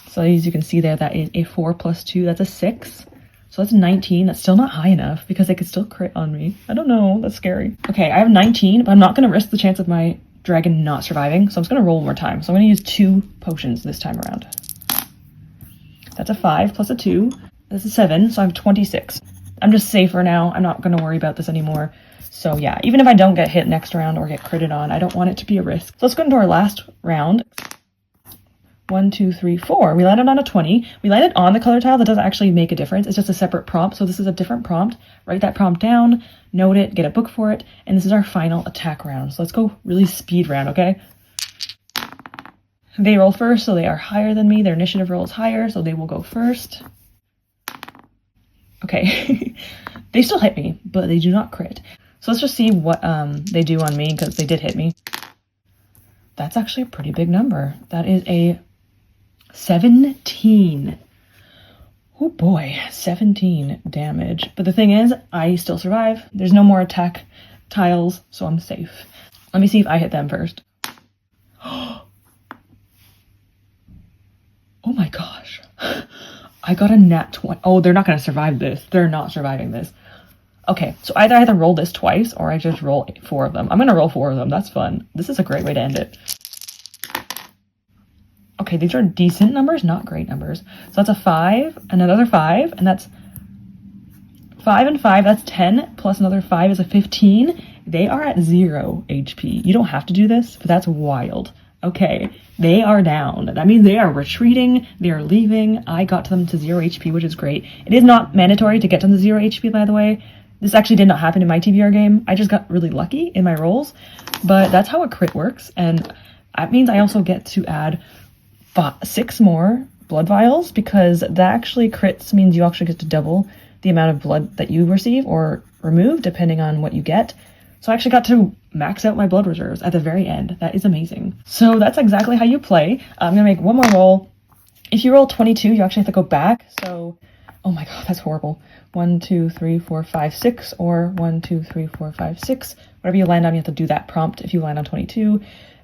So as you can see there, that is a 4 plus 2. That's a 6. So that's 19. That's still not high enough because they could still crit on me. I don't know. That's scary. Okay, I have 19, but I'm not going to risk the chance of my dragon not surviving. So I'm just going to roll one more time. So I'm going to use 2 potions this time around. That's a 5 plus a 2. That's a 7. So I have 26. I'm just safer now. I'm not going to worry about this anymore. So yeah, even if I don't get hit next round or get critted on, I don't want it to be a risk. So let's go into our last round. 1, 2, 3, 4. We landed on a 20. We landed on the color tile. That doesn't actually make a difference. It's just a separate prompt. So this is a different prompt. Write that prompt down, note it, get a book for it. And this is our final attack round. So let's go really speed round, okay? They roll first, so they are higher than me. Their initiative roll is higher, so they will go first. Okay. They still hit me, but they do not crit. So let's just see what they do on me because they did hit me. That's actually a pretty big number. That is a 17. Oh boy, 17 damage. But the thing is, I still survive. There's no more attack tiles, so I'm safe. Let me see if I hit them first. Oh my gosh. I got a nat 20. Oh, they're not going to survive this. They're not surviving this. Okay, so either I have to roll this twice or I just roll 4 of them. I'm gonna roll 4 of them. That's fun. This is a great way to end it. Okay, these are decent numbers, not great numbers. So that's a 5 and another 5, and that's 5 and 5, that's 10, plus another 5 is a 15. They are at 0 HP. You don't have to do this, but that's wild. Okay, they are down. That means they are retreating, they are leaving. I got them to 0 HP, which is great. It is not mandatory to get them to 0 HP, by the way. This actually did not happen in my TBR game. I just got really lucky in my rolls, but that's how a crit works, and that means I also get to add 6 more blood vials, because that actually crits means you actually get to double the amount of blood that you receive or remove, depending on what you get. So I actually got to max out my blood reserves at the very end. That is amazing. So that's exactly how you play. I'm gonna make one more roll. If you roll 22, you actually have to go back. So, oh my god, that's horrible. 1, 2, 3, 4, 5, 6, or 1, 2, 3, 4, 5, 6. Whatever you land on, you have to do that prompt if you land on 22.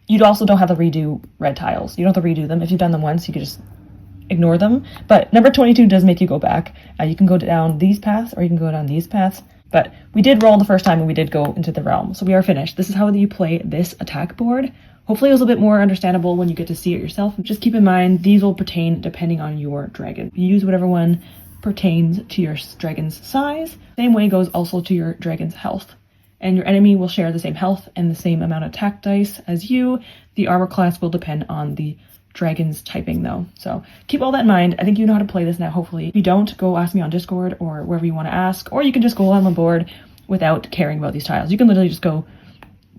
You also don't have to redo red tiles. You don't have to redo them. If you've done them once, you could just ignore them. But number 22 does make you go back. You can go down these paths or you can go down these paths. But we did roll the first time and we did go into the realm. So we are finished. This is how you play this attack board. Hopefully it was a bit more understandable when you get to see it yourself. Just keep in mind, these will pertain depending on your dragon. You use whatever one pertains to your dragon's size. Same way goes also to your dragon's health. And your enemy will share the same health and the same amount of attack dice as you. The armor class will depend on the dragon's typing though. So keep all that in mind. I think you know how to play this now, hopefully. If you don't, go ask me on Discord or wherever you want to ask, or you can just go on the board without caring about these tiles. You can literally just go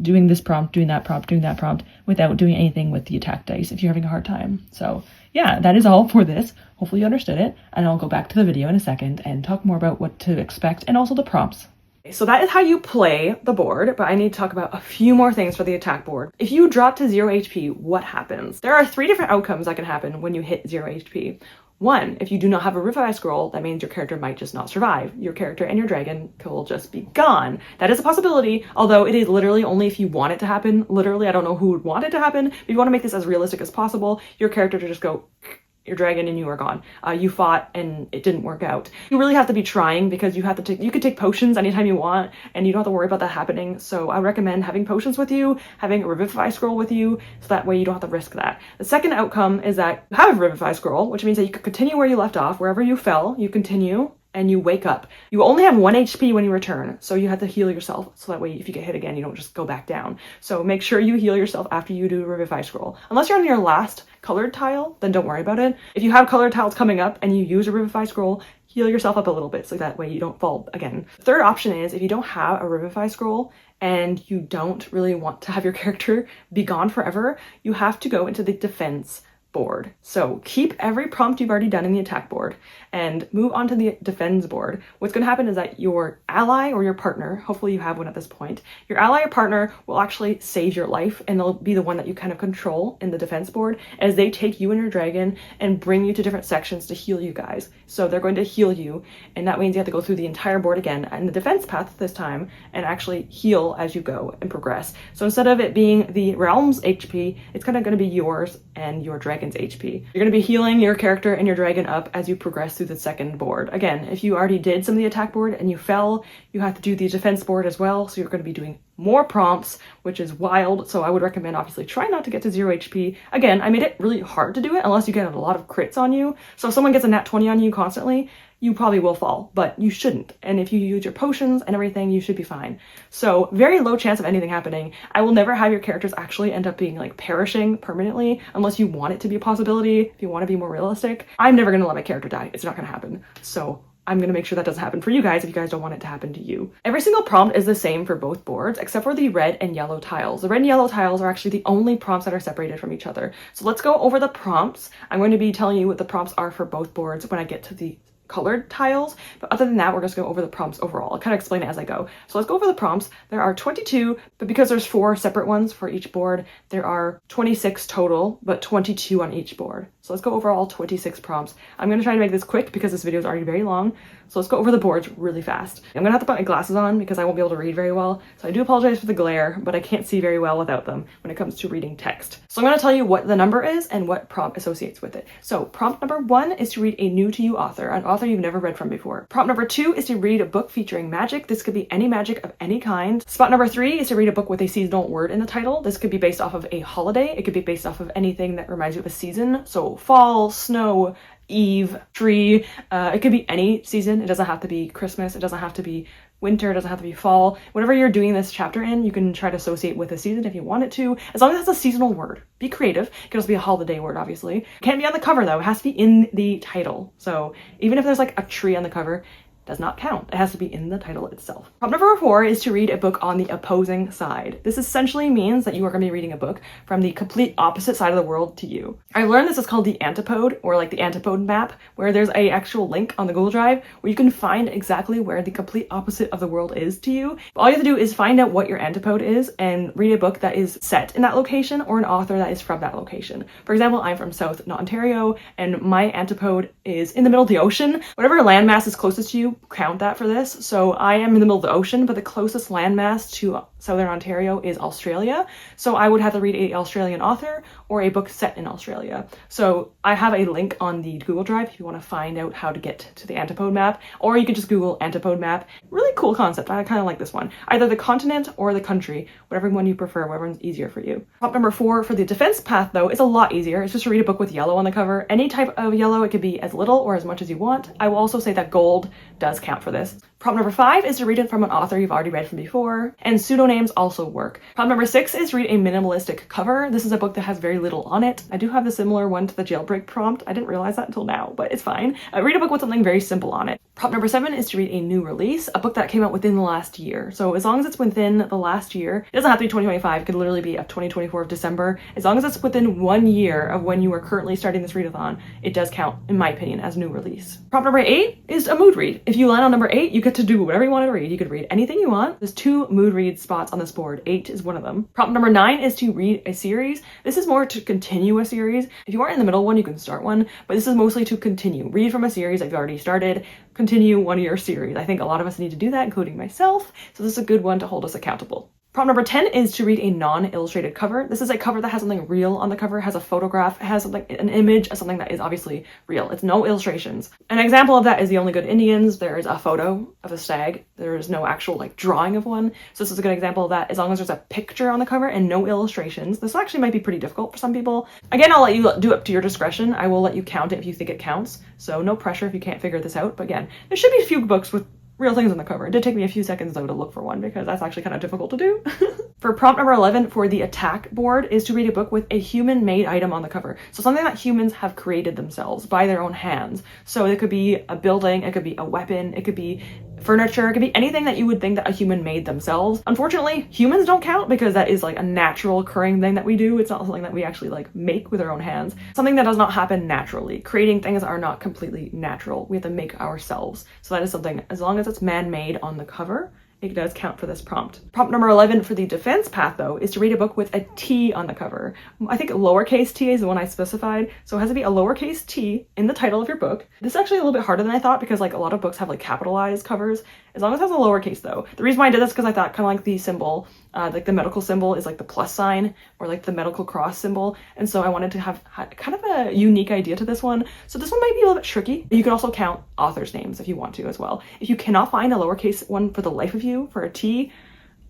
doing this prompt, doing that prompt, doing that prompt without doing anything with the attack dice if you're having a hard time. So yeah, that is all for this. Hopefully you understood it, and I'll go back to the video in a second and talk more about what to expect and also the prompts. So that is how you play the board, but I need to talk about a few more things for the attack board. If you drop to 0 HP, what happens? There are 3 different outcomes that can happen when you hit 0 HP. 1, if you do not have a Revivify scroll, that means your character might just not survive. Your character and your dragon will just be gone. That is a possibility, although it is literally only if you want it to happen. Literally, I don't know who would want it to happen, but if you want to make this as realistic as possible, your character to just go, your dragon, and you are gone. You fought and it didn't work out. You really have to be trying, because you could take potions anytime you want and you don't have to worry about that happening. So I recommend having potions with you, having a Revivify scroll with you, so that way you don't have to risk that. The second outcome is that you have a Revivify scroll, which means that you could continue where you left off. Wherever you fell, you continue and you wake up. You only have 1 HP when you return, so you have to heal yourself, so that way if you get hit again, you don't just go back down. So make sure you heal yourself after you do Revivify scroll. Unless you're on your last colored tile, then don't worry about it. If you have colored tiles coming up and you use a Revivify scroll, heal yourself up a little bit so that way you don't fall again. The third option is if you don't have a Revivify scroll and you don't really want to have your character be gone forever, you have to go into the defense board. So keep every prompt you've already done in the attack board and move on to the defense board. What's going to happen is that your ally or your partner, hopefully you have one at this point, your ally or partner will actually save your life, and they'll be the one that you kind of control in the defense board as they take you and your dragon and bring you to different sections to heal you guys. So they're going to heal you, and that means you have to go through the entire board again and the defense path this time and actually heal as you go and progress. So instead of it being the realm's HP, it's kind of going to be yours and your dragon's HP. You're going to be healing your character and your dragon up as you progress through the second board. Again, if you already did some of the attack board and you fell, you have to do the defense board as well, so you're going to be doing more prompts, which is wild. So I would recommend obviously try not to get to 0 HP. Again, I made it really hard to do it unless you get a lot of crits on you. So if someone gets a nat 20 on you constantly, you probably will fall, but you shouldn't. And if you use your potions and everything, you should be fine. So very low chance of anything happening. I will never have your characters actually end up being like perishing permanently unless you want it to be a possibility, if you want to be more realistic. I'm never going to let my character die. It's not going to happen. So I'm going to make sure that doesn't happen for you guys if you guys don't want it to happen to you. Every single prompt is the same for both boards, except for the red and yellow tiles. The red and yellow tiles are actually the only prompts that are separated from each other. So let's go over the prompts. I'm going to be telling you what the prompts are for both boards when I get to the colored tiles, but other than that, we're just going to go over the prompts overall. I'll kind of explain it as I go. So let's go over the prompts. There are 22, but because there's 4 separate ones for each board, there are 26 total, but 22 on each board. So let's go over all 26 prompts. I'm going to try to make this quick because this video is already very long. So let's go over the boards really fast. I'm gonna have to put my glasses on because I won't be able to read very well. So I do apologize for the glare, but I can't see very well without them when it comes to reading text. So I'm gonna tell you what the number is and what prompt associates with it. So prompt number 1 is to read a new to you author, an author you've never read from before. Prompt number 2 is to read a book featuring magic. This could be any magic of any kind. Spot number 3 is to read a book with a seasonal word in the title. This could be based off of a holiday. It could be based off of anything that reminds you of a season. So fall, snow, eve, tree. It could be any season. It doesn't have to be Christmas. It doesn't have to be winter. It doesn't have to be fall. Whatever you're doing this chapter in, you can try to associate with a season if you want it to, as long as it's a seasonal word. Be creative. It can also be a holiday word, obviously. It can't be on the cover though. It has to be in the title. So even if there's like a tree on the cover, does not count. It has to be in the title itself. Prompt number 4 is to read a book on the opposing side. This essentially means that you are going to be reading a book from the complete opposite side of the world to you. I learned this is called the antipode, or like the antipode map, where there's a actual link on the Google Drive where you can find exactly where the complete opposite of the world is to you. All you have to do is find out what your antipode is and read a book that is set in that location or an author that is from that location. For example, I'm from South Ontario and my antipode is in the middle of the ocean. Whatever landmass is closest to you, count that for this. So I am in the middle of the ocean, but the closest landmass to Southern Ontario is Australia. So I would have to read an Australian author or a book set in Australia. So I have a link on the Google Drive if you want to find out how to get to the antipode map, or you can just Google antipode map. Really cool concept. I kind of like this one. Either the continent or the country, whatever one you prefer, whatever one's easier for you. Prompt number 4 for the defense path though is a lot easier. It's just to read a book with yellow on the cover. Any type of yellow, it could be as little or as much as you want. I will also say that gold does count for this. Prompt number 5 is to read it from an author you've already read from before, and pseudonames also work. Prompt number 6 is read a minimalistic cover. This is a book that has very little on it. I do have the similar one to the jailbreak prompt. I didn't realize that until now, but it's fine. Read a book with something very simple on it. Prompt number 7 is to read a new release, a book that came out within the last year. So as long as it's within the last year, it doesn't have to be 2025, it could literally be of 2024 of December. As long as it's within 1 year of when you are currently starting this readathon, it does count, in my opinion, as new release. Prompt number 8 is a mood read. If you land on number 8, you get to do whatever you want to read. You could read anything you want. There's 2 mood read spots on this board. 8 is one of them. Prompt number 9 is to read a series. This is more to continue a series. If you aren't in the middle one, you can start one, but this is mostly to continue. Read from a series that you've already started. Continue one of your series. I think a lot of us need to do that, including myself. So this is a good one to hold us accountable. Prompt number 10 is to read a non-illustrated cover. This is a cover that has something real on the cover, has a photograph, has something, an image of something that is obviously real. It's no illustrations. An example of that is The Only Good Indians. There is a photo of a stag. There is no actual like drawing of one. So this is a good example of that. As long as there's a picture on the cover and no illustrations. This actually might be pretty difficult for some people. Again, I'll let you do up to your discretion. I will let you count it if you think it counts. So no pressure if you can't figure this out. But again, there should be a few books with real things on the cover. It did take me a few seconds though to look for one because that's actually kind of difficult to do. For prompt number 11 for the attack board is to read a book with a human-made item on the cover. So something that humans have created themselves by their own hands. So it could be a building, it could be a weapon, it could be furniture, it could be anything that you would think that a human made themselves. Unfortunately, humans don't count because that is like a natural occurring thing that we do. It's not something that we actually like make with our own hands. Something that does not happen naturally. Creating things are not completely natural. We have to make ourselves. So that is something, as long as it's man-made on the cover, it does count for this prompt. Prompt number 11 for the defense path though is to read a book with a T on the cover. I think lowercase t is the one I specified. So it has to be a lowercase t in the title of your book. This is actually a little bit harder than I thought because like a lot of books have like capitalized covers. As long as it has a lowercase though. The reason why I did this because I thought kind of like the symbol, like the medical symbol is like the plus sign or like the medical cross symbol. And so I wanted to have kind of a unique idea to this one. So this one might be a little bit tricky. You can also count authors' names if you want to as well. If you cannot find a lowercase one for the life of you for a T,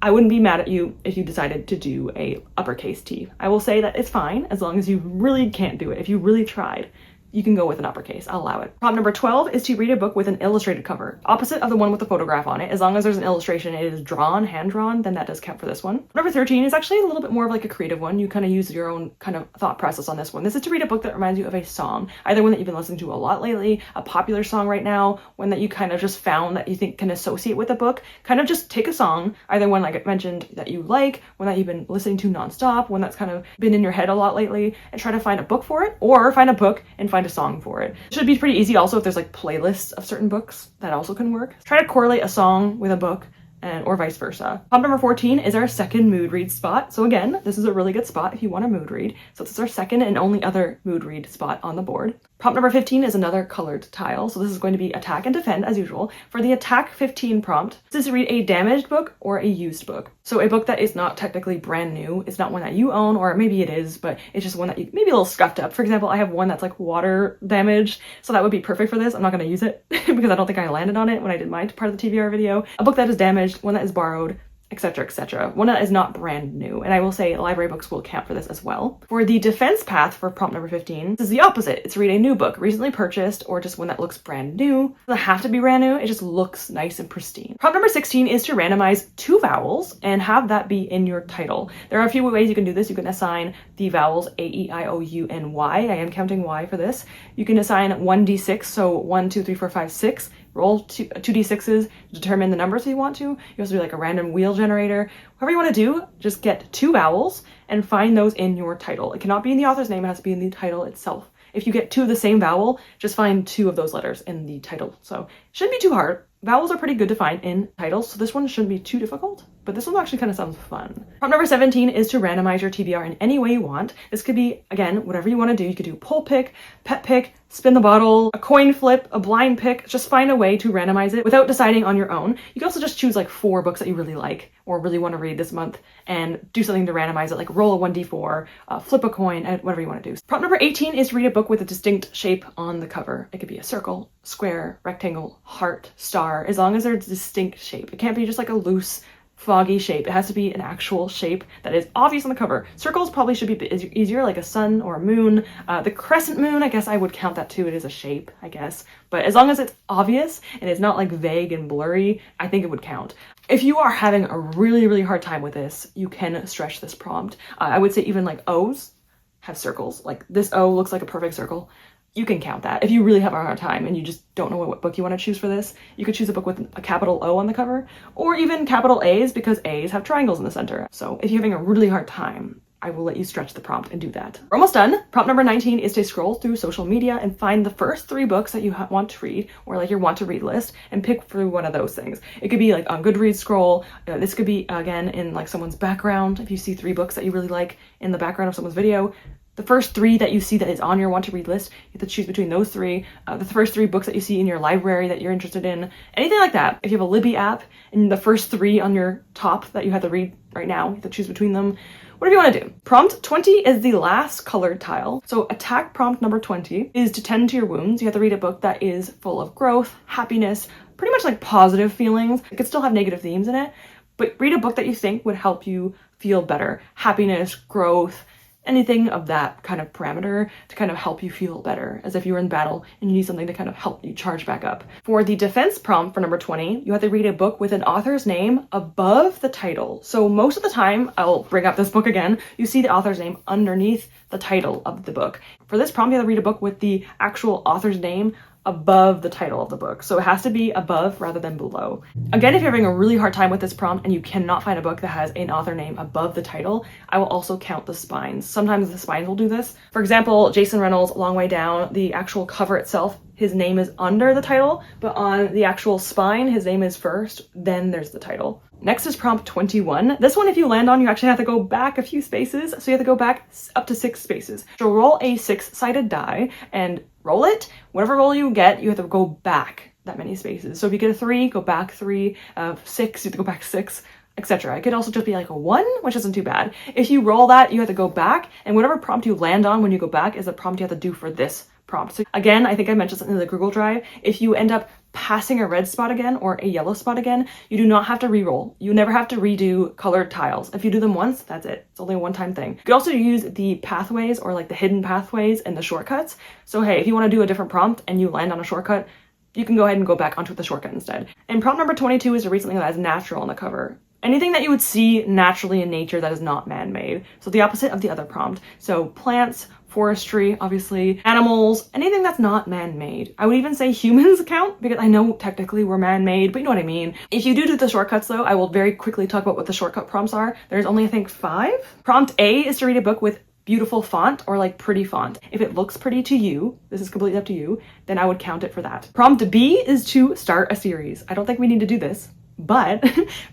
I wouldn't be mad at you if you decided to do a uppercase T. I will say that it's fine as long as you really can't do it. If you really tried, you can go with an uppercase. I'll allow it. Prompt number 12 is to read a book with an illustrated cover. Opposite of the one with the photograph on it. As long as there's an illustration, it is drawn, hand-drawn, then that does count for this one. Number 13 is actually a little bit more of like a creative one. You kind of use your own kind of thought process on this one. This is to read a book that reminds you of a song. Either one that you've been listening to a lot lately, a popular song right now, one that you kind of just found that you think can associate with a book. Kind of just take a song, either one like I mentioned that you like, one that you've been listening to nonstop, one that's kind of been in your head a lot lately, and try to find a book for it, or find a book and find a song for it. It should be pretty easy also if there's like playlists of certain books, that also can work. Try to correlate a song with a book and or vice versa. Prompt number 14 is our second mood read spot. So again, this is a really good spot if you want a mood read. So this is our second and only other mood read spot on the board. Prompt number 15 is another colored tile. So this is going to be attack and defend as usual. For the attack 15 prompt, this is to read a damaged book or a used book. So a book that is not technically brand new. It's not one that you own, or maybe it is, but it's just one that you maybe a little scuffed up. For example, I have one that's like water damaged, so that would be perfect for this. I'm not going to use it because I don't think I landed on it when I did my part of the TBR video. A book that is damaged, one that is borrowed, etc., etc. One that is not brand new. And I will say library books will count for this as well. For the defense path for prompt number 15, this is the opposite. It's read a new book, recently purchased, or just one that looks brand new. It doesn't have to be brand new, it just looks nice and pristine. Prompt number 16 is to randomize 2 vowels and have that be in your title. There are a few ways you can do this. You can assign the vowels A, E, I, O, U, and Y. I am counting Y for this. You can assign 1d6, so 1, 2, 3, 4, 5, 6. Roll 2d6s, determine the numbers you want to. You also do like a random wheel generator. Whatever you want to do, just get 2 vowels and find those in your title. It cannot be in the author's name, it has to be in the title itself. If you get 2 of the same vowel, just find 2 of those letters in the title. So it shouldn't be too hard. Vowels are pretty good to find in titles, so this one shouldn't be too difficult, but this one actually kind of sounds fun. Prompt number 17 is to randomize your TBR in any way you want. This could be, again, whatever you want to do. You could do pull pick, pet pick, spin the bottle, a coin flip, a blind pick. Just find a way to randomize it without deciding on your own. You can also just choose like 4 books that you really like or really want to read this month and do something to randomize it, like roll a 1d4, flip a coin, whatever you want to do. Prompt number 18 is to read a book with a distinct shape on the cover. It could be a circle, square, rectangle, heart, star, as long as there's a distinct shape. It can't be just like a loose, foggy shape. It has to be an actual shape that is obvious on the cover. Circles probably should be easier, like a sun or a moon. The crescent moon, I guess I would count that too. It is a shape, I guess. But as long as it's obvious and it's not like vague and blurry, I think it would count. If you are having a really, really hard time with this, you can stretch this prompt. I would say even like O's have circles. Like this O looks like a perfect circle. You can count that. If you really have a hard time and you just don't know what book you want to choose for this, you could choose a book with a capital O on the cover, or even capital A's, because A's have triangles in the center. So if you're having a really hard time, I will let you stretch the prompt and do that. We're almost done. Prompt number 19 is to scroll through social media and find the first 3 books that you want to read, or like your want to read list, and pick through one of those things. It could be like on Goodreads scroll. This could be, again, in like someone's background. If you see 3 books that you really like in the background of someone's video, the first 3 that you see that is on your want to read list, you have to choose between those 3. The first 3 books that you see in your library that you're interested in, anything like that. If you have a Libby app and the first 3 on your top that you have to read right now, you have to choose between them. Whatever you want to do. Prompt 20 is the last colored tile. So attack prompt number 20 is to tend to your wounds. You have to read a book that is full of growth, happiness, pretty much like positive feelings. It could still have negative themes in it, but read a book that you think would help you feel better. Happiness, growth, anything of that kind of parameter to kind of help you feel better, as if you were in battle and you need something to kind of help you charge back up. For the defense prompt for number 20, you have to read a book with an author's name above the title. So most of the time, I'll bring up this book again, you see the author's name underneath the title of the book. For this prompt, you have to read a book with the actual author's name above the title of the book. So it has to be above rather than below. Again, if you're having a really hard time with this prompt and you cannot find a book that has an author name above the title, I will also count the spines. Sometimes the spines will do this. For example, Jason Reynolds, Long Way Down, the actual cover itself, his name is under the title, but on the actual spine, his name is first, then there's the title. Next is prompt 21. This one, if you land on, you actually have to go back a few spaces. So you have to go back up to 6 spaces. So roll a 6-sided die and roll it. Whatever roll you get, you have to go back that many spaces. So if you get a 3, go back 3, 6, you have to go back 6, etc. It could also just be like a 1, which isn't too bad. If you roll that, you have to go back, and whatever prompt you land on when you go back is the prompt you have to do for this prompt. So again, I think I mentioned something in the Google Drive. If you end up passing a red spot again or a yellow spot again, you do not have to re-roll. You never have to redo colored tiles. If you do them once, that's it. It's only a one-time thing. You could also use the pathways or like the hidden pathways and the shortcuts. So hey, if you want to do a different prompt and you land on a shortcut, you can go ahead and go back onto the shortcut instead. And prompt number 22 is to read something that is natural on the cover. Anything that you would see naturally in nature that is not man-made. So the opposite of the other prompt. So plants, forestry, obviously, animals, anything that's not man-made. I would even say humans count, because I know technically we're man-made, but you know what I mean. If you do the shortcuts though, I will very quickly talk about what the shortcut prompts are. There's only, I think, 5. Prompt A is to read a book with beautiful font or like pretty font. If it looks pretty to you, this is completely up to you, then I would count it for that. Prompt B is to start a series. I don't think we need to do this, But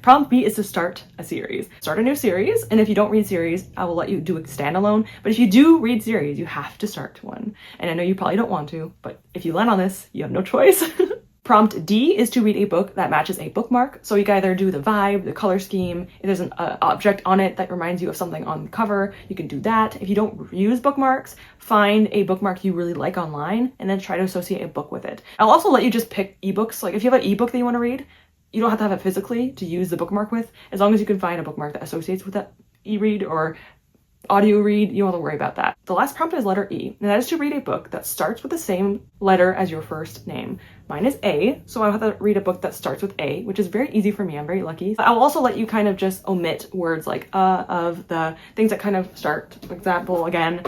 prompt B is to start a series. Start a new series, and if you don't read series, I will let you do a standalone. But if you do read series, you have to start one. And I know you probably don't want to, but if you land on this, you have no choice. Prompt D is to read a book that matches a bookmark. So you can either do the vibe, the color scheme. If there's an object on it that reminds you of something on the cover, you can do that. If you don't use bookmarks, find a bookmark you really like online and then try to associate a book with it. I'll also let you just pick ebooks. Like if you have an ebook that you want to read, you don't have to have it physically to use the bookmark with. As long as you can find a bookmark that associates with that e-read or audio read, you don't have to worry about that. The last prompt is letter E, and that is to read a book that starts with the same letter as your first name. Mine is A, so I'll have to read a book that starts with A, which is very easy for me. I'm very lucky. I'll also let you kind of just omit words like of, the, things that kind of start. For example, again,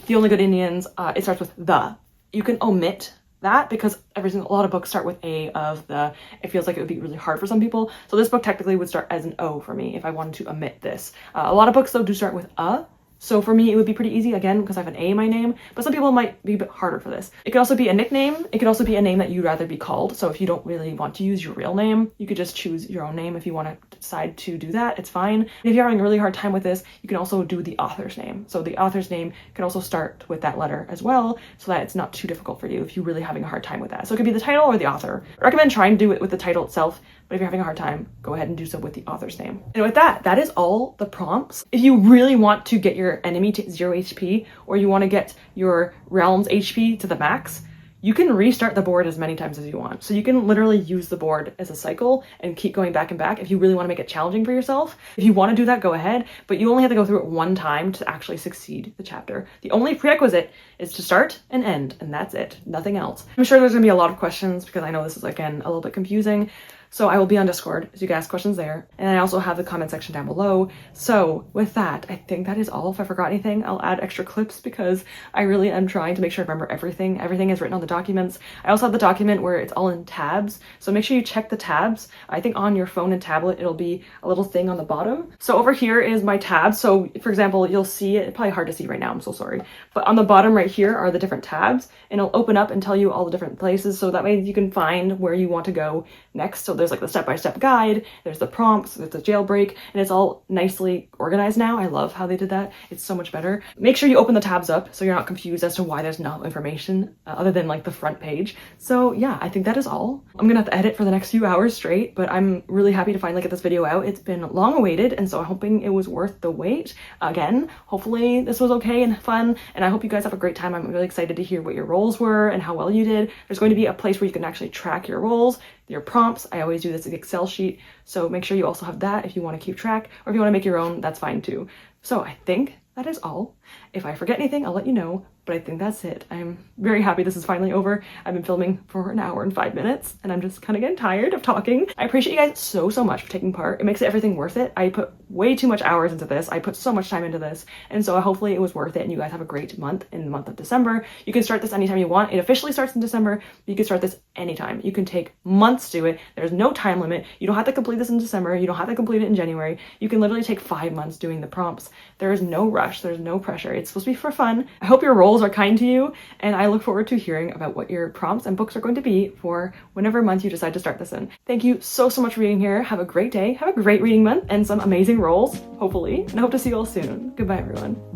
The Only Good Indians, it starts with the. You can omit that because a lot of books start with A, of, the. It feels like it would be really hard for some people. So this book technically would start as an O for me if I wanted to omit this. A lot of books though do start with a. So for me, it would be pretty easy, again, because I have an A in my name, but some people might be a bit harder for this. It could also be a nickname. It could also be a name that you'd rather be called. So if you don't really want to use your real name, you could just choose your own name if you want to decide to do that. It's fine. And if you're having a really hard time with this, you can also do the author's name. So the author's name can also start with that letter as well, so that it's not too difficult for you if you're really having a hard time with that. So it could be the title or the author. I recommend trying to do it with the title itself, but if you're having a hard time, go ahead and do so with the author's name. And with that, that is all the prompts. If you really want to get your enemy to 0 HP, or you want to get your realm's HP to the max, you can restart the board as many times as you want. So you can literally use the board as a cycle and keep going back and back if you really want to make it challenging for yourself. If you want to do that, go ahead, but you only have to go through it one time to actually succeed the chapter. The only prerequisite is to start and end, and that's it, nothing else. I'm sure there's gonna be a lot of questions because I know this is, again, a little bit confusing. So I will be on Discord, so you can ask questions there. And I also have the comment section down below. So with that, I think that is all. If I forgot anything, I'll add extra clips because I really am trying to make sure I remember everything. Everything is written on the documents. I also have the document where it's all in tabs. So make sure you check the tabs. I think on your phone and tablet, it'll be a little thing on the bottom. So over here is my tabs. So for example, you'll see it, probably hard to see right now, I'm so sorry. But on the bottom right here are the different tabs, and it'll open up and tell you all the different places. So that way you can find where you want to go next. So there's like the step-by-step guide, there's the prompts, there's the jailbreak, and it's all nicely organized now. I love how they did that. It's so much better. Make sure you open the tabs up so you're not confused as to why there's no information other than like the front page. So yeah, I think that is all. I'm gonna have to edit for the next few hours straight, but I'm really happy to finally get this video out. It's been long awaited, and so I'm hoping it was worth the wait. Again, hopefully this was okay and fun, and I hope you guys have a great time. I'm really excited to hear what your roles were and how well you did. There's going to be a place where you can actually track your roles, your prompts. I always do this Excel sheet, so make sure you also have that if you want to keep track, or if you want to make your own, that's fine too. So I think that is all. If I forget anything, I'll let you know, but I think that's it. I'm very happy this is finally over. I've been filming for an hour and 5 minutes, and I'm just kind of getting tired of talking. I appreciate you guys so much for taking part. It makes everything worth it. I put way too much hours into this. I put so much time into this, and so hopefully it was worth it, and you guys have a great month in the month of December. You can start this anytime you want. It officially starts in December, but you can start this anytime. You can take months to do it. There's no time limit. You don't have to complete this in December. You don't have to complete it in January. You can literally take 5 months doing the prompts. There is no rush. There's no pressure. It's supposed to be for fun. I hope your roles are kind to you, and I look forward to hearing about what your prompts and books are going to be for whenever month you decide to start this in. Thank you so much for being here. Have a great day. Have a great reading month and some amazing roles, hopefully, and I hope to see you all soon. Goodbye, everyone.